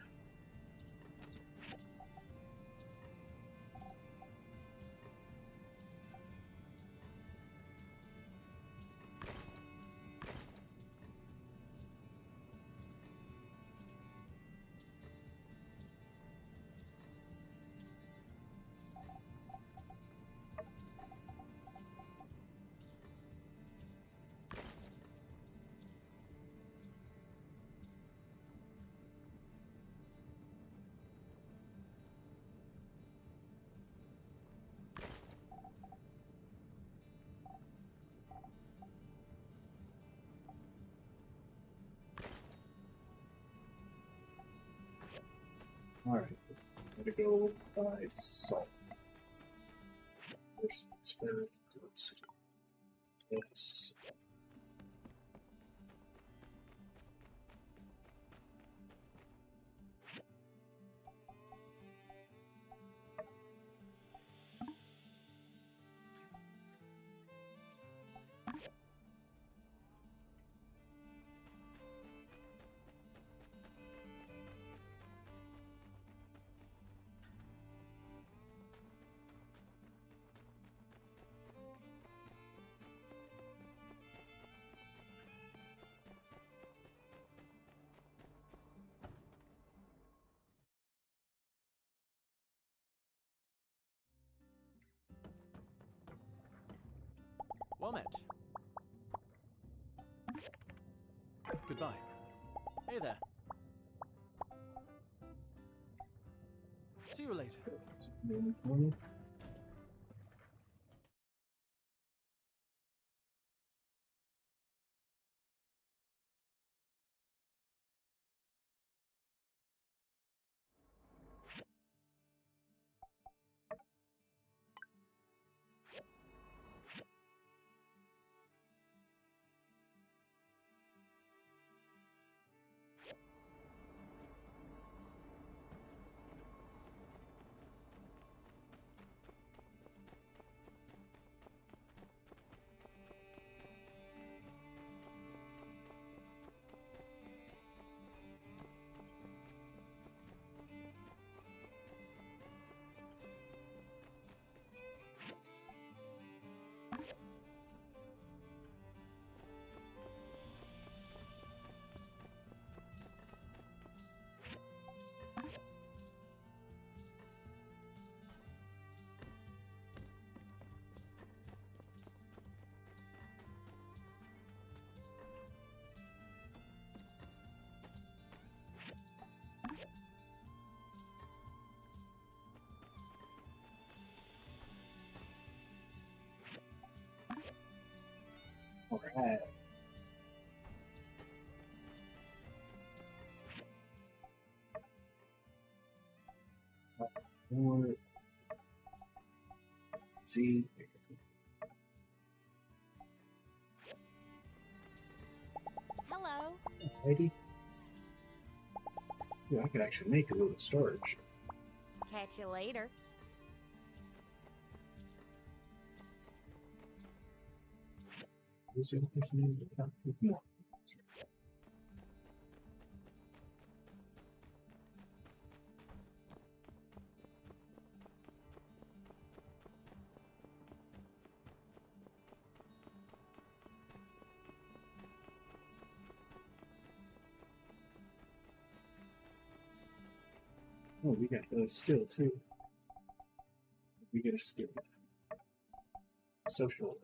Alright, I'm gonna go buy salt. First things first, let's do this. Well met. Goodbye. Hey there. See you later. Alright. More. See. Hello. Alrighty. Yeah, I could actually make a little storage. Catch you later. Who's the other person named the top? No. Oh, we got a skill too. We get a skill. Social.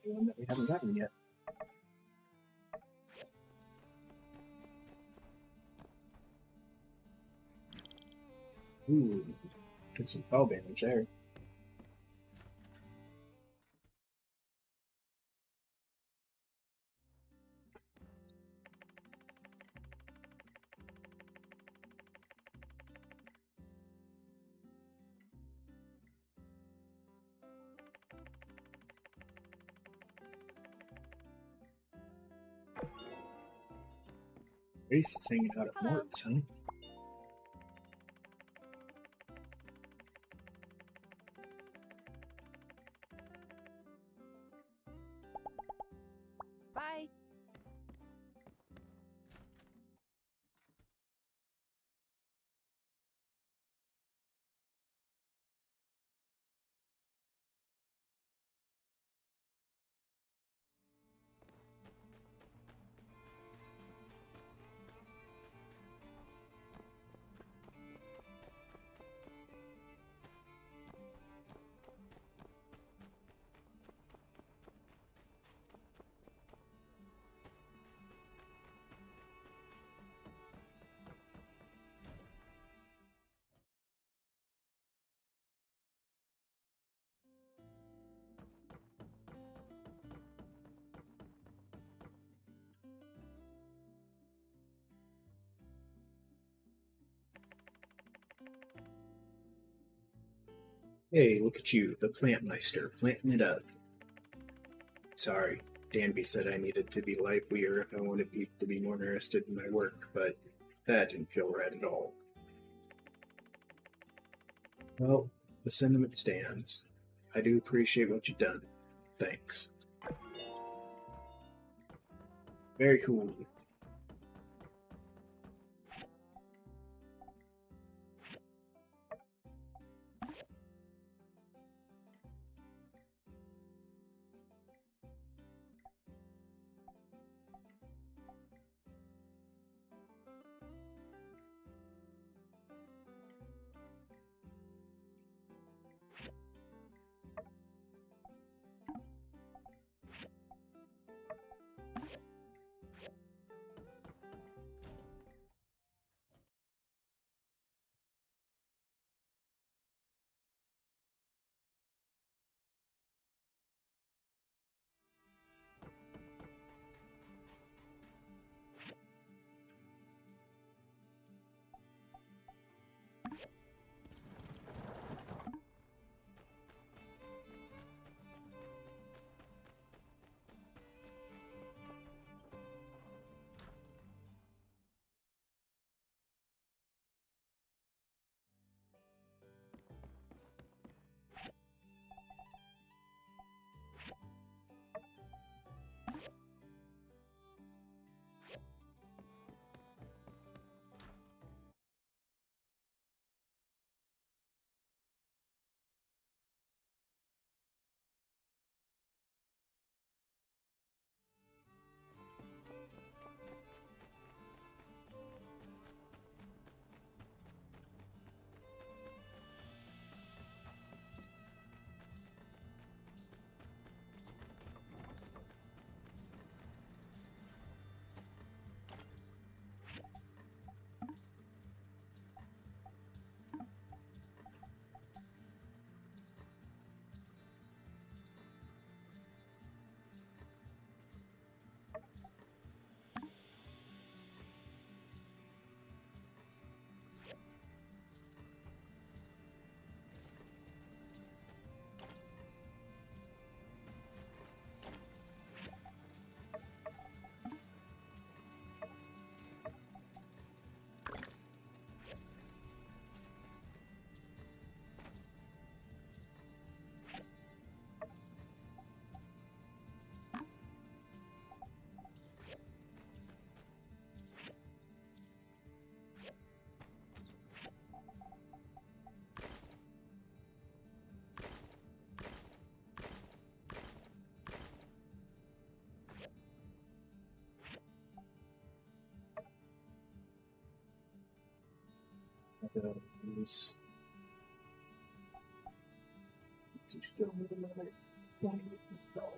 One that we haven't gotten yet. Ooh, get some fall damage there. Ace is hanging out at Mort's, huh? Bye. Hey, look at you, the plant meister, planting it up. Sorry, Danby said I needed to be livelier if I wanted people to be more interested in my work, but that didn't feel right at all. Well, the sentiment stands. I do appreciate what you've done. Thanks. Very cool. He's still in another one himself.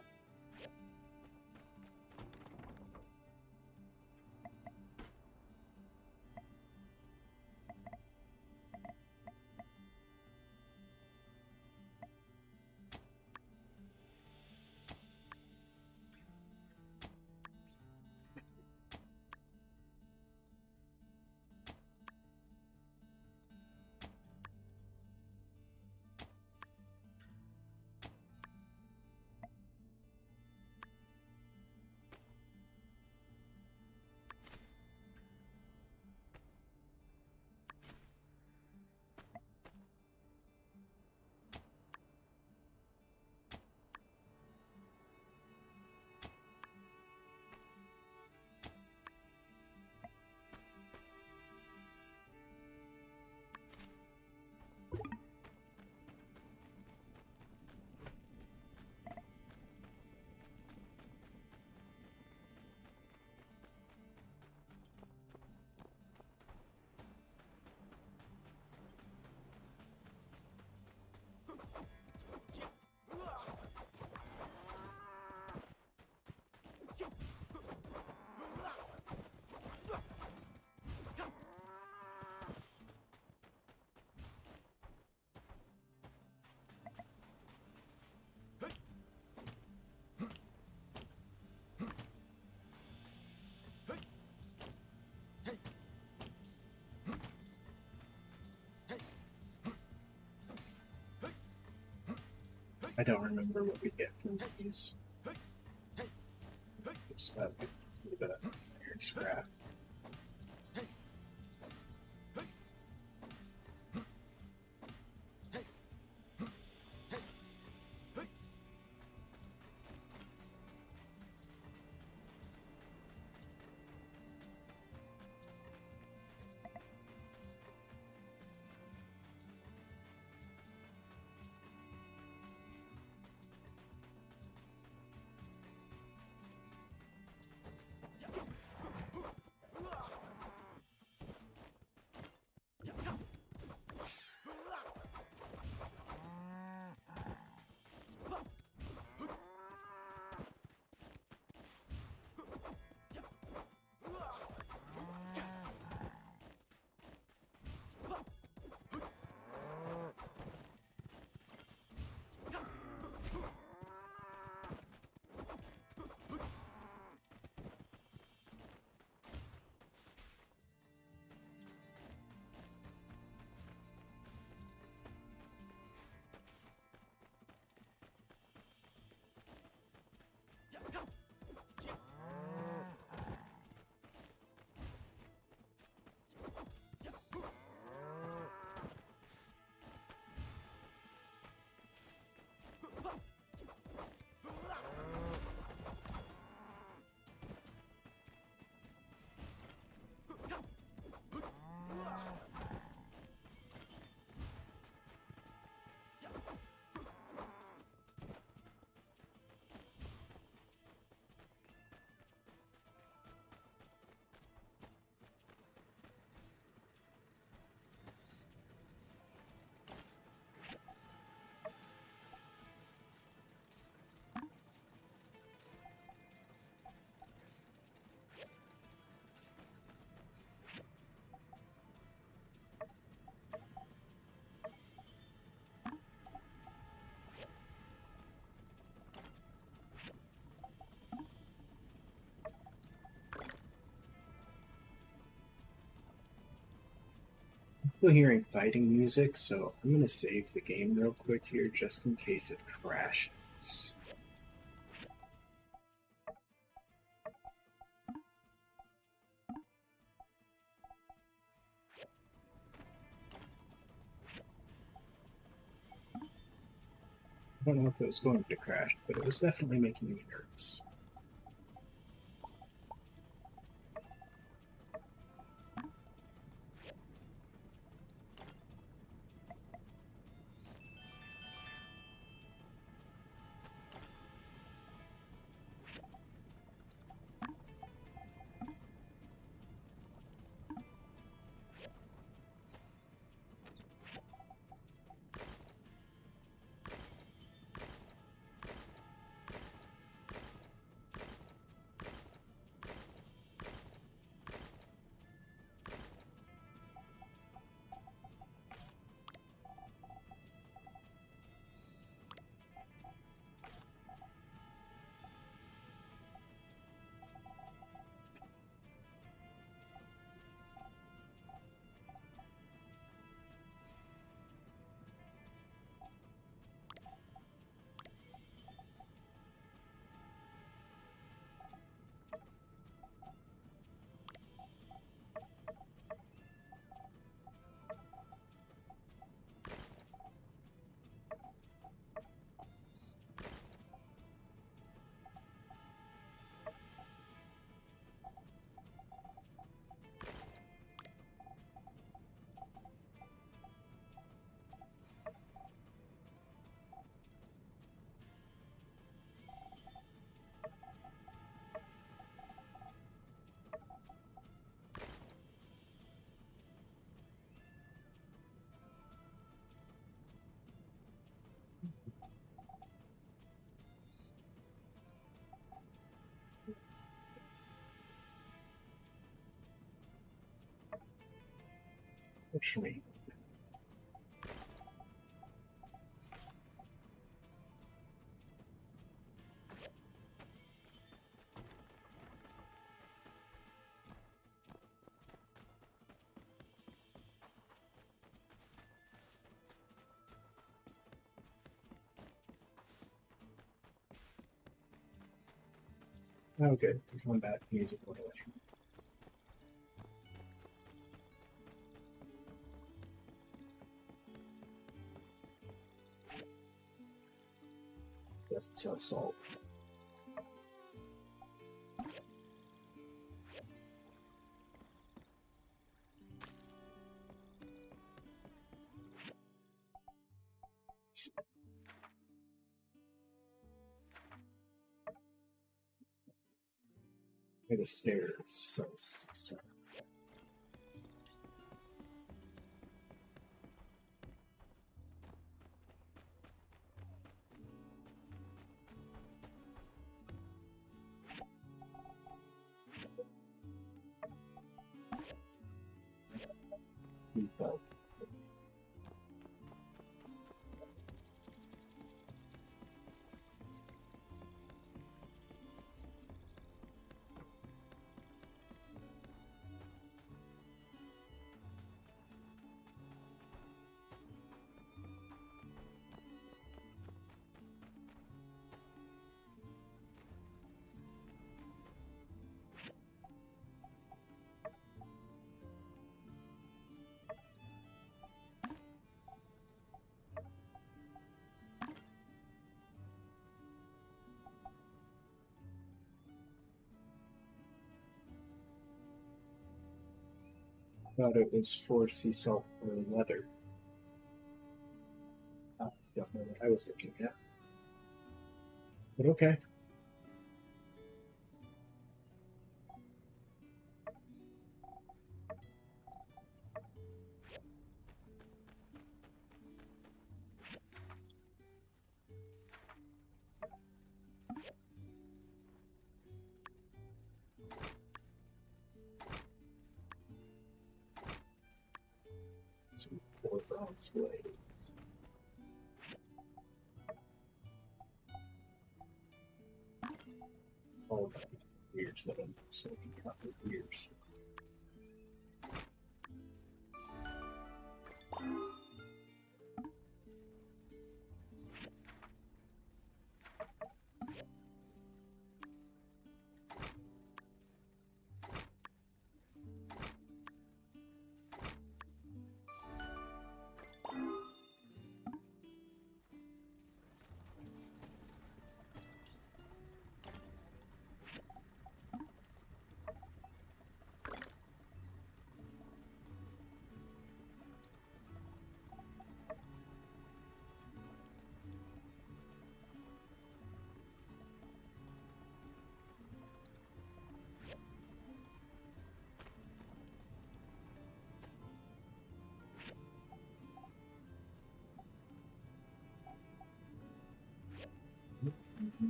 I don't remember what we get from these. Just a little bit of iron scrap. Still hearing fighting music, so I'm gonna save the game real quick here just in case it crashes. I don't know if it was going to crash, but it was definitely making me nervous. Works for me. Oh, good. The combat music went away. Doesn't sell salt. The stairs so. He's done. Thought it was for sea salt or leather. I don't know what I was looking at. But okay. Some 4 bronze blades. All about gears that I'm so I can copper gears.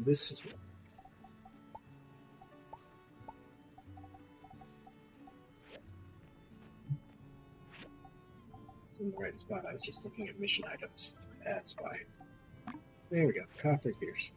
This is what. In the right spot. I was just looking at mission items. That's why. There we go. Copper gears.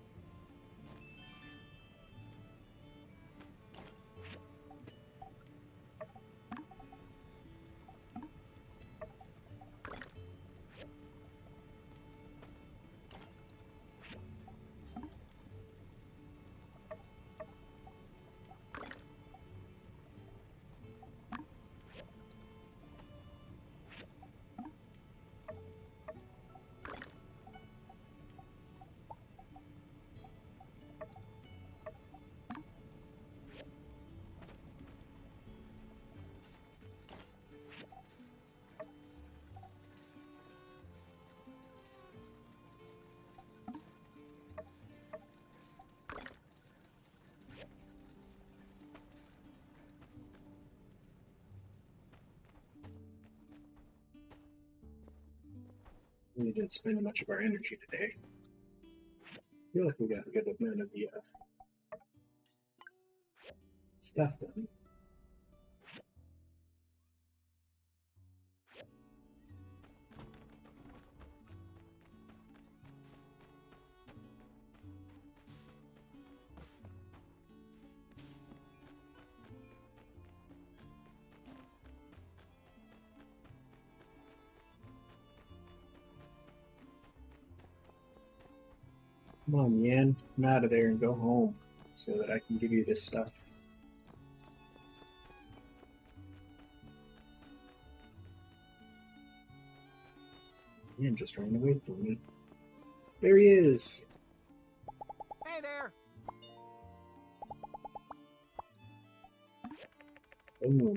We didn't spend much of our energy today. I feel like we got a good amount of the stuff done. Come on, Yan. Come out of there and go home. so that I can give you this stuff. And just ran away from me. There he is! Hey there! Oh.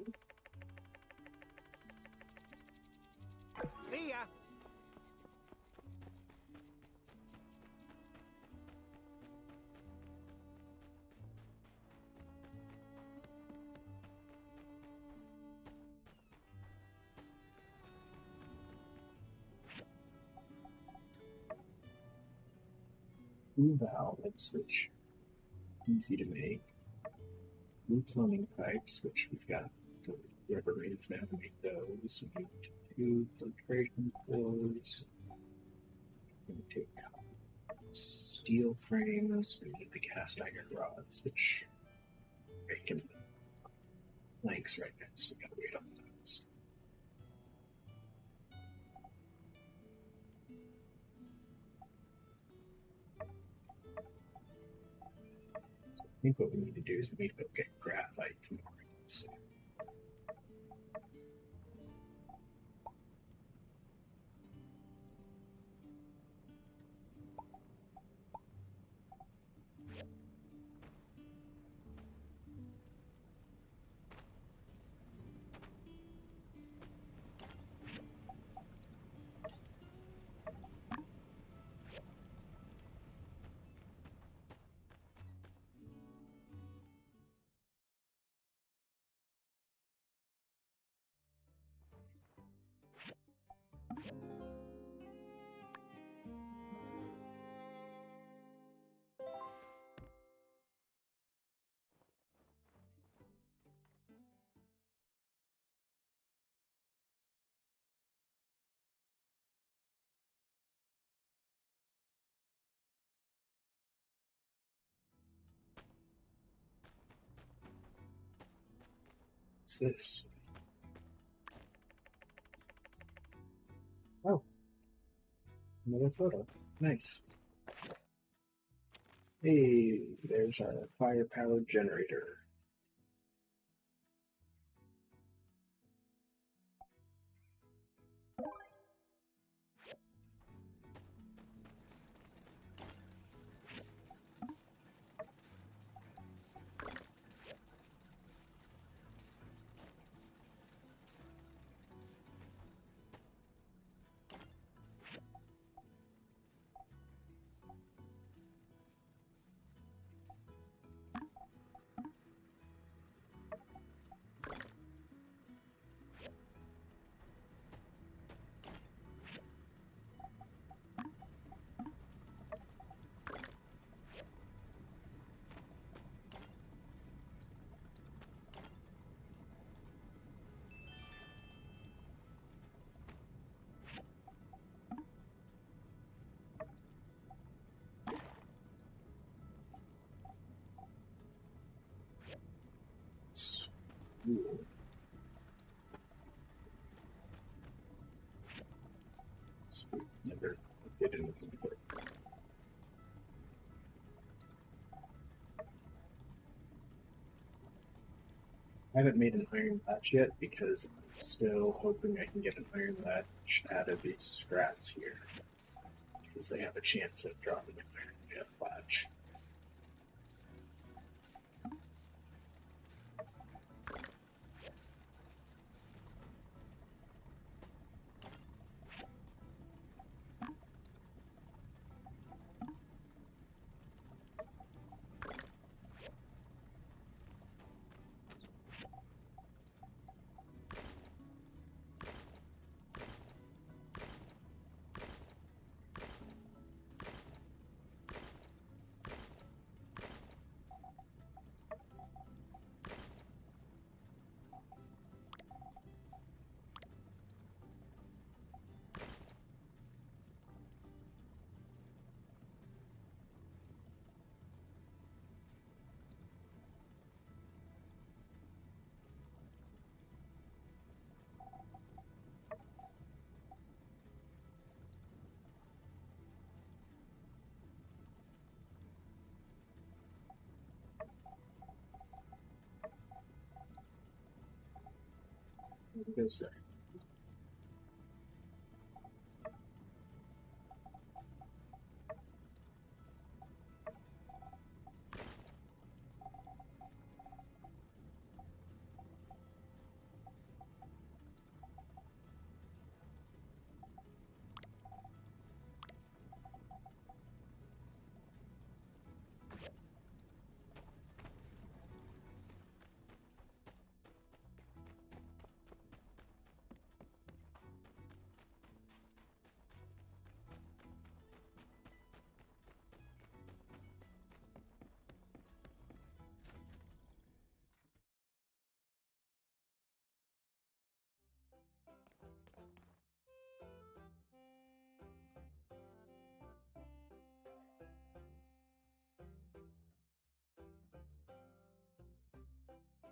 See ya! Blue valve switch. Easy to make. Blue plumbing pipes, which we've got the rubber rings now to make those. We need two filtration cores. We need to take steel frames. We need the cast iron rods, which are making planks right now, so we gotta wait on those. I think what we need to do is we need to go get graphite tomorrow. So. What's this? Oh. Another photo. Nice. Hey, there's our firepower generator. Cool. Sweet. Never did anything with it. I haven't made an iron latch yet because I'm still hoping I can get an iron latch out of these scraps here. Because they have a chance of dropping an iron latch. What goes there?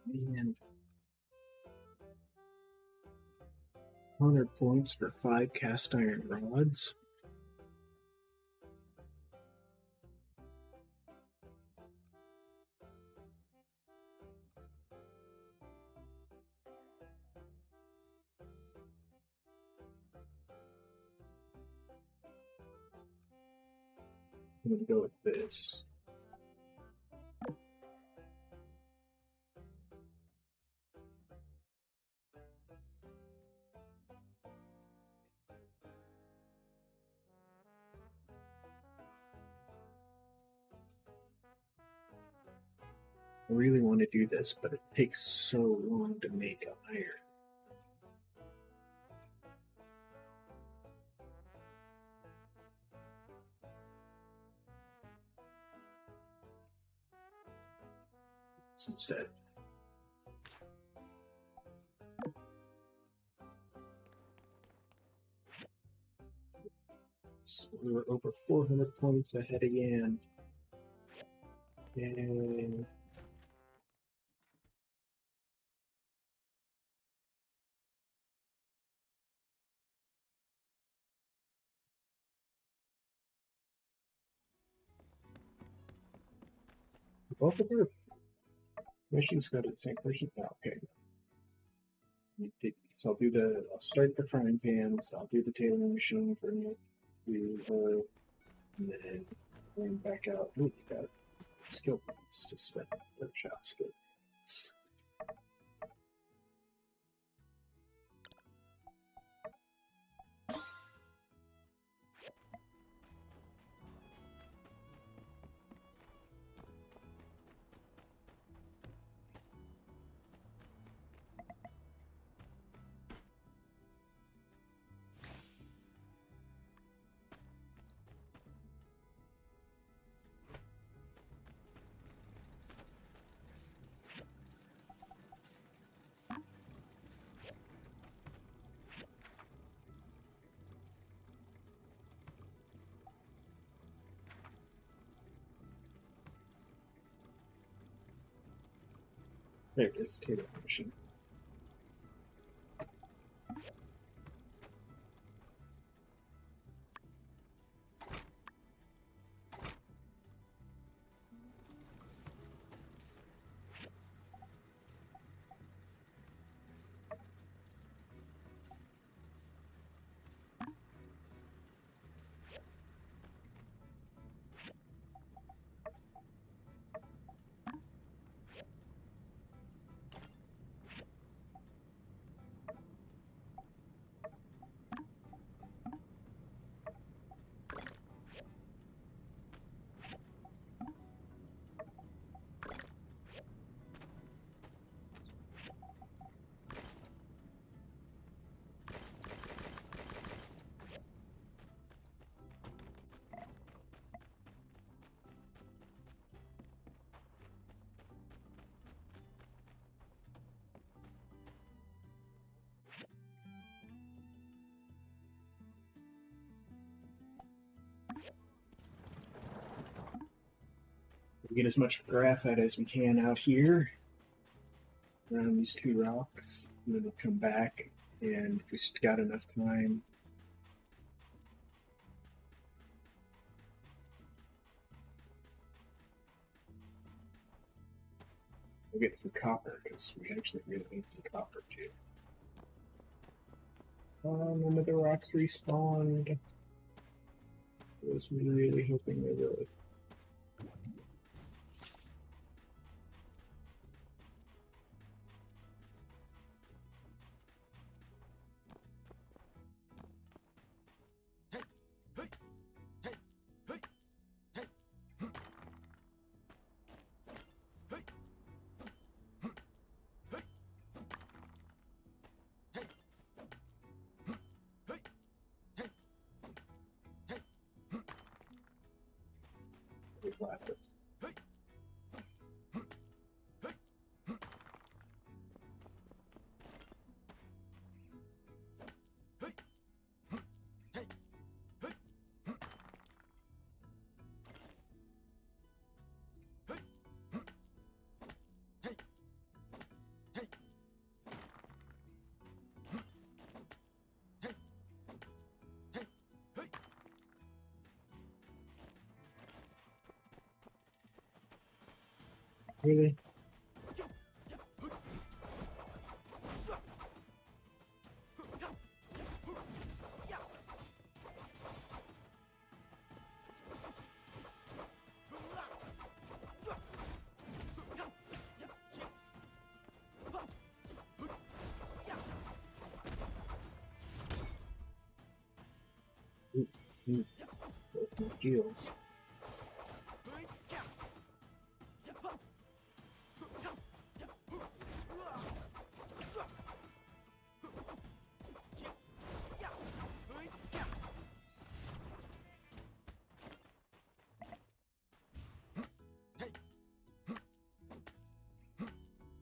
Man. 100 points for 5 cast iron rods. I'm going to go with this. I really want to do this, but it takes so long to make iron. Instead. So we're over 400 points ahead again. And both of our missions go to the same person. Oh, okay. So I'll start the frying pans, I'll do the tailoring machine for me, do her, and then bring back out. Ooh, we got skill points to spend workshop skill points. There it is, tailoring machine. We get as much graphite as we can out here around these two rocks, and then we'll come back, and if we got enough time, we'll get some copper, because we actually really need some copper too. None of the rocks respawned. I was really hoping they would. Lapis. Really? Both my shields.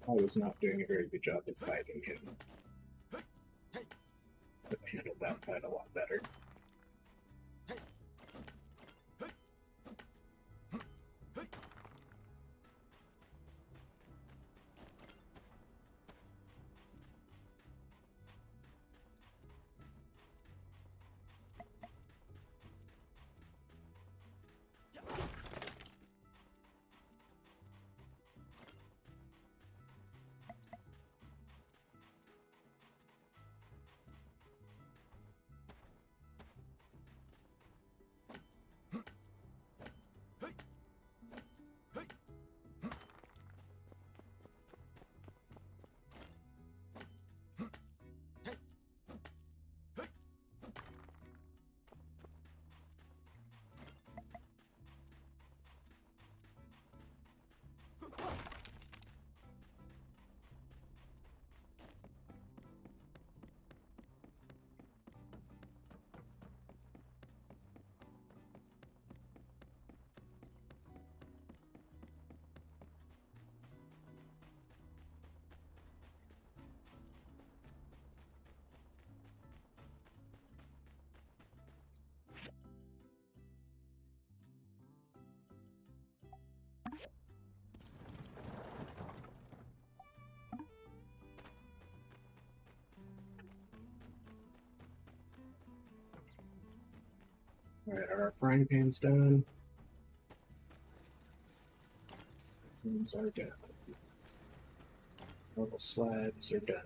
I was not doing a very good job of fighting him. But I handled that fight a lot better. Alright, our frying pan's done. Pans are done. All the slabs are done.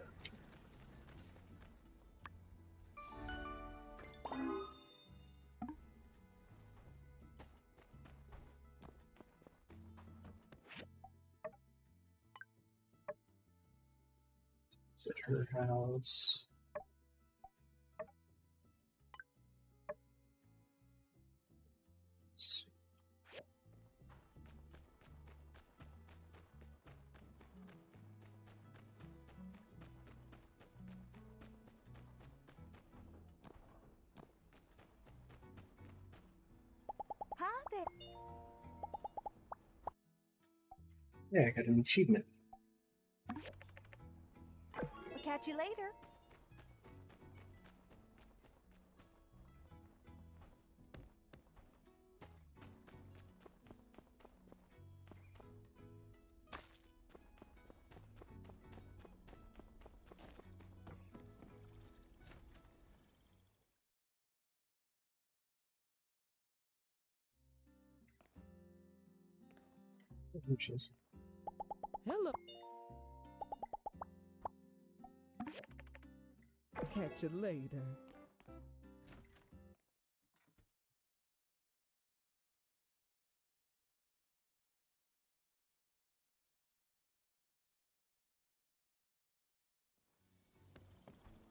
It's at her house. Hi there. Yeah, I got an achievement. I'll catch you later. Inches. Hello. Catch you later.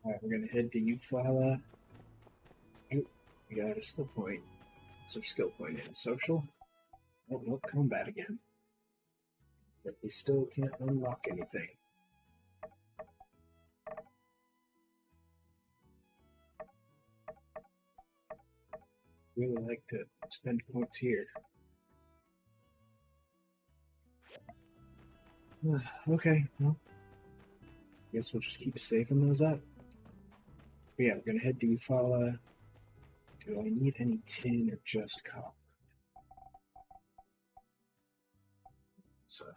Alright, we're gonna head to Eufaula. Oh, we got a skill point. What's our skill point in? Social? Oh, no, combat again. But we still can't unlock anything. Really like to spend points here. Okay, well, guess we'll just keep saving those up. But yeah, we're gonna head to Eufaula. Do I need any tin or just copper? So.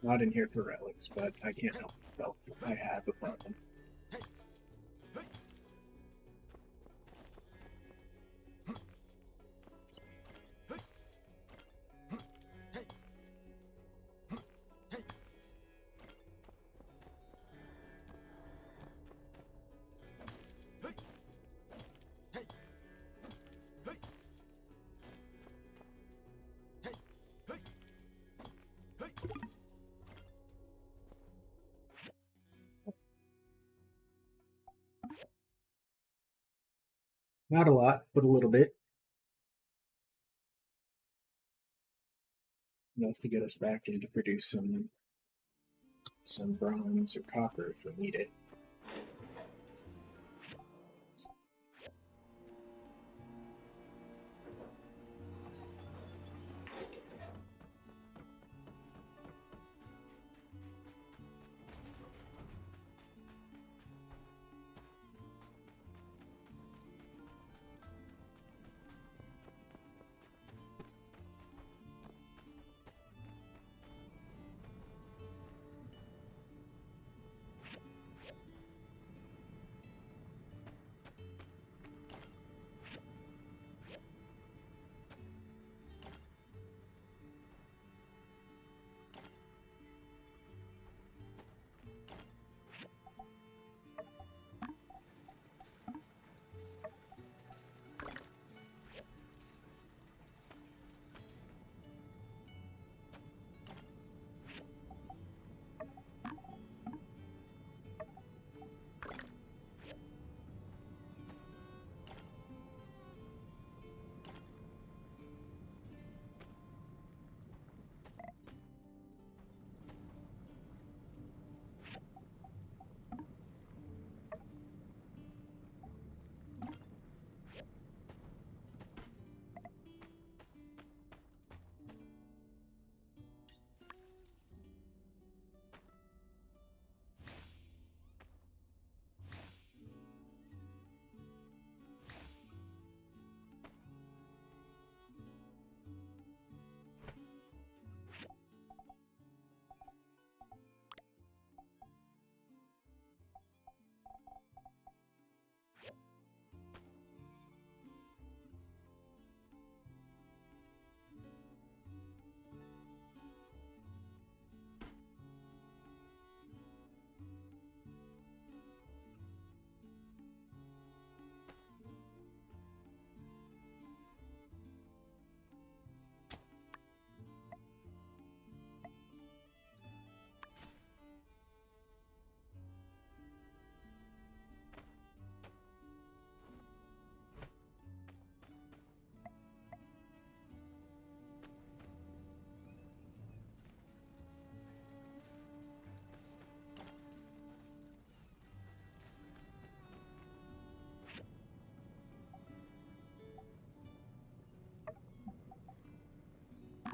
Not in here for relics, but I can't help myself. I have a problem. Not a lot, but a little bit. Enough to get us back in to produce some bronze or copper if we need it.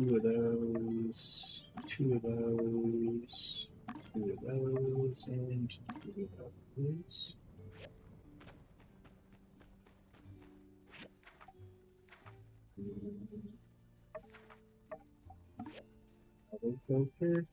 2 of those, 2 of those, 2 of those, and 2 of those. Double filter.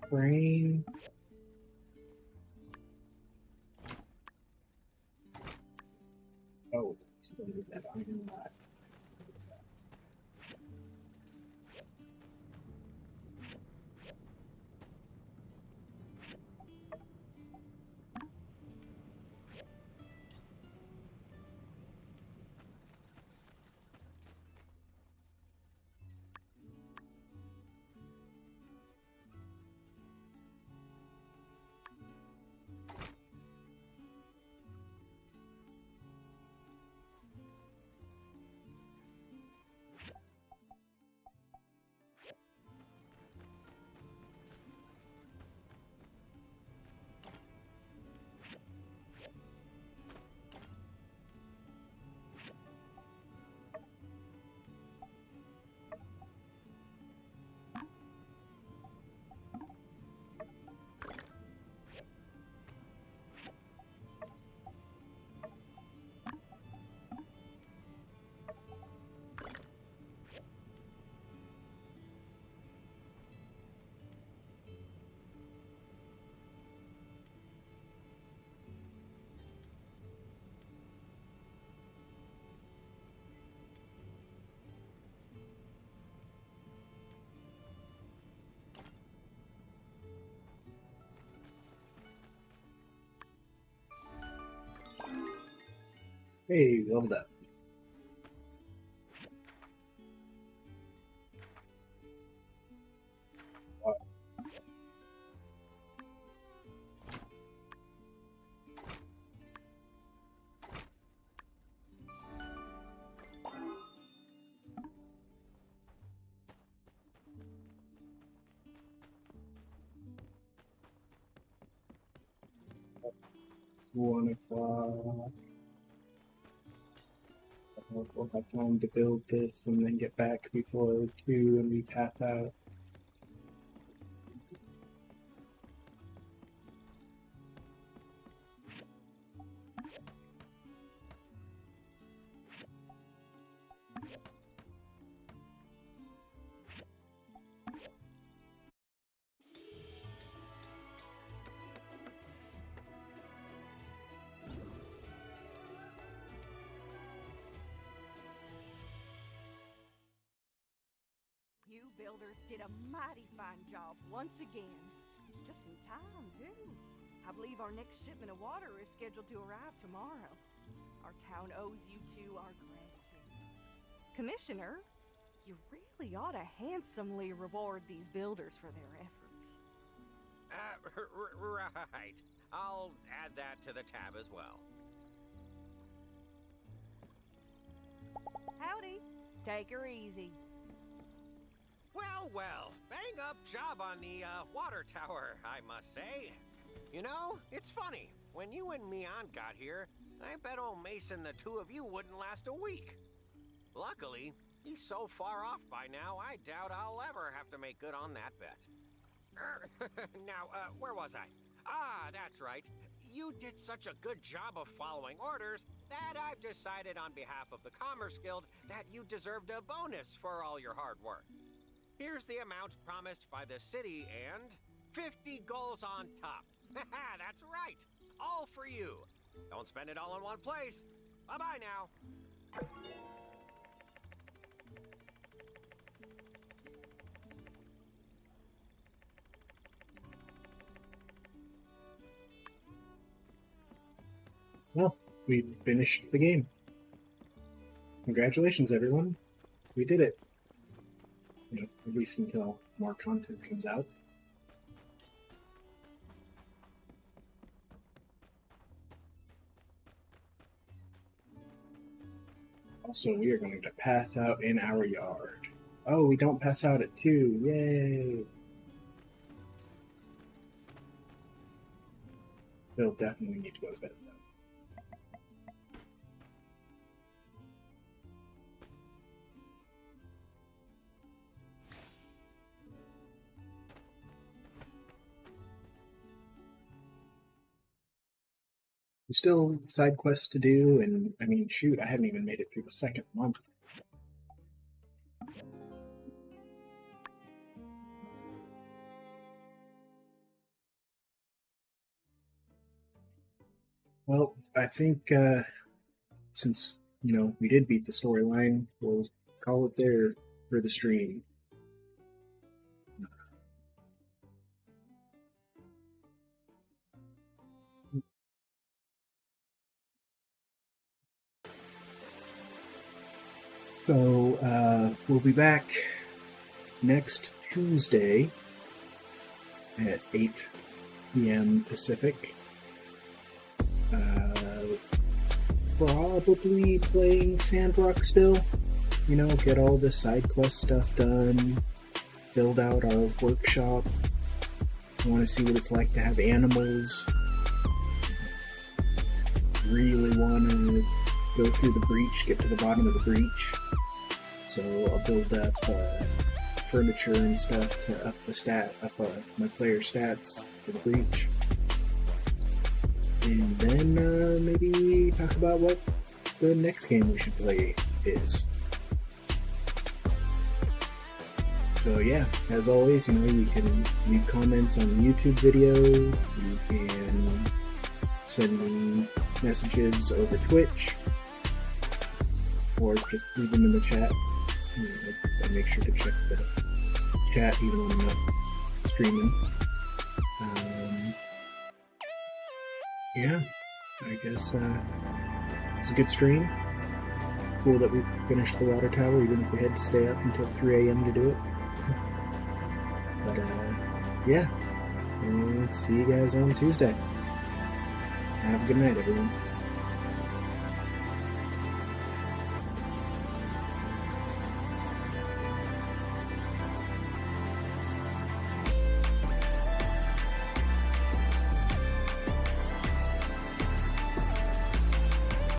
Brain. Oh, still need that iron lot. Hey, leveled up. It's 1 o'clock. We'll have time to build this and then get back before 2 and we pass out. You builders did a mighty fine job once again. Just in time, too. I believe our next shipment of water is scheduled to arrive tomorrow. Our town owes you two our gratitude. Commissioner, you really ought to handsomely reward these builders for their efforts. Right. I'll add that to the tab as well. Howdy. Take her easy. Well, bang up job on the water tower, I must say. You know, it's funny. When you and Mian got here, I bet old Mason the two of you wouldn't last a week. Luckily, he's so far off by now, I doubt I'll ever have to make good on that bet. Now, where was I? Ah, that's right. You did such a good job of following orders that I've decided on behalf of the Commerce Guild that you deserved a bonus for all your hard work. Here's the amount promised by the city and 50 goals on top. That's right. All for you. Don't spend it all in one place. Bye-bye now. Well, we finished the game. Congratulations, everyone. We did it. You know, at least until more content comes out. Also, we are going to pass out in our yard. Oh, we don't pass out at 2. Yay! They'll definitely need to go to bed though. There's still side quests to do, and I mean, shoot, I haven't even made it through the second month. Well, I think since, we did beat the storyline, we'll call it there for the stream. So, we'll be back next Tuesday at 8 p.m. Pacific. Probably playing Sandrock still. Get all the side quest stuff done, build out our workshop. I want to see what it's like to have animals. Really want to go through the breach, get to the bottom of the breach. So I'll build up furniture and stuff to up my player stats for the breach. And then maybe talk about what the next game we should play is. So yeah, as always, you can leave comments on the YouTube video, you can send me messages over Twitch, or just leave them in the chat. I make sure to check the chat even when I'm not streaming. Yeah, I guess it's a good stream. Cool that we finished the water tower, even if we had to stay up until 3 a.m. to do it. But yeah, we'll see you guys on Tuesday. Have a good night, everyone.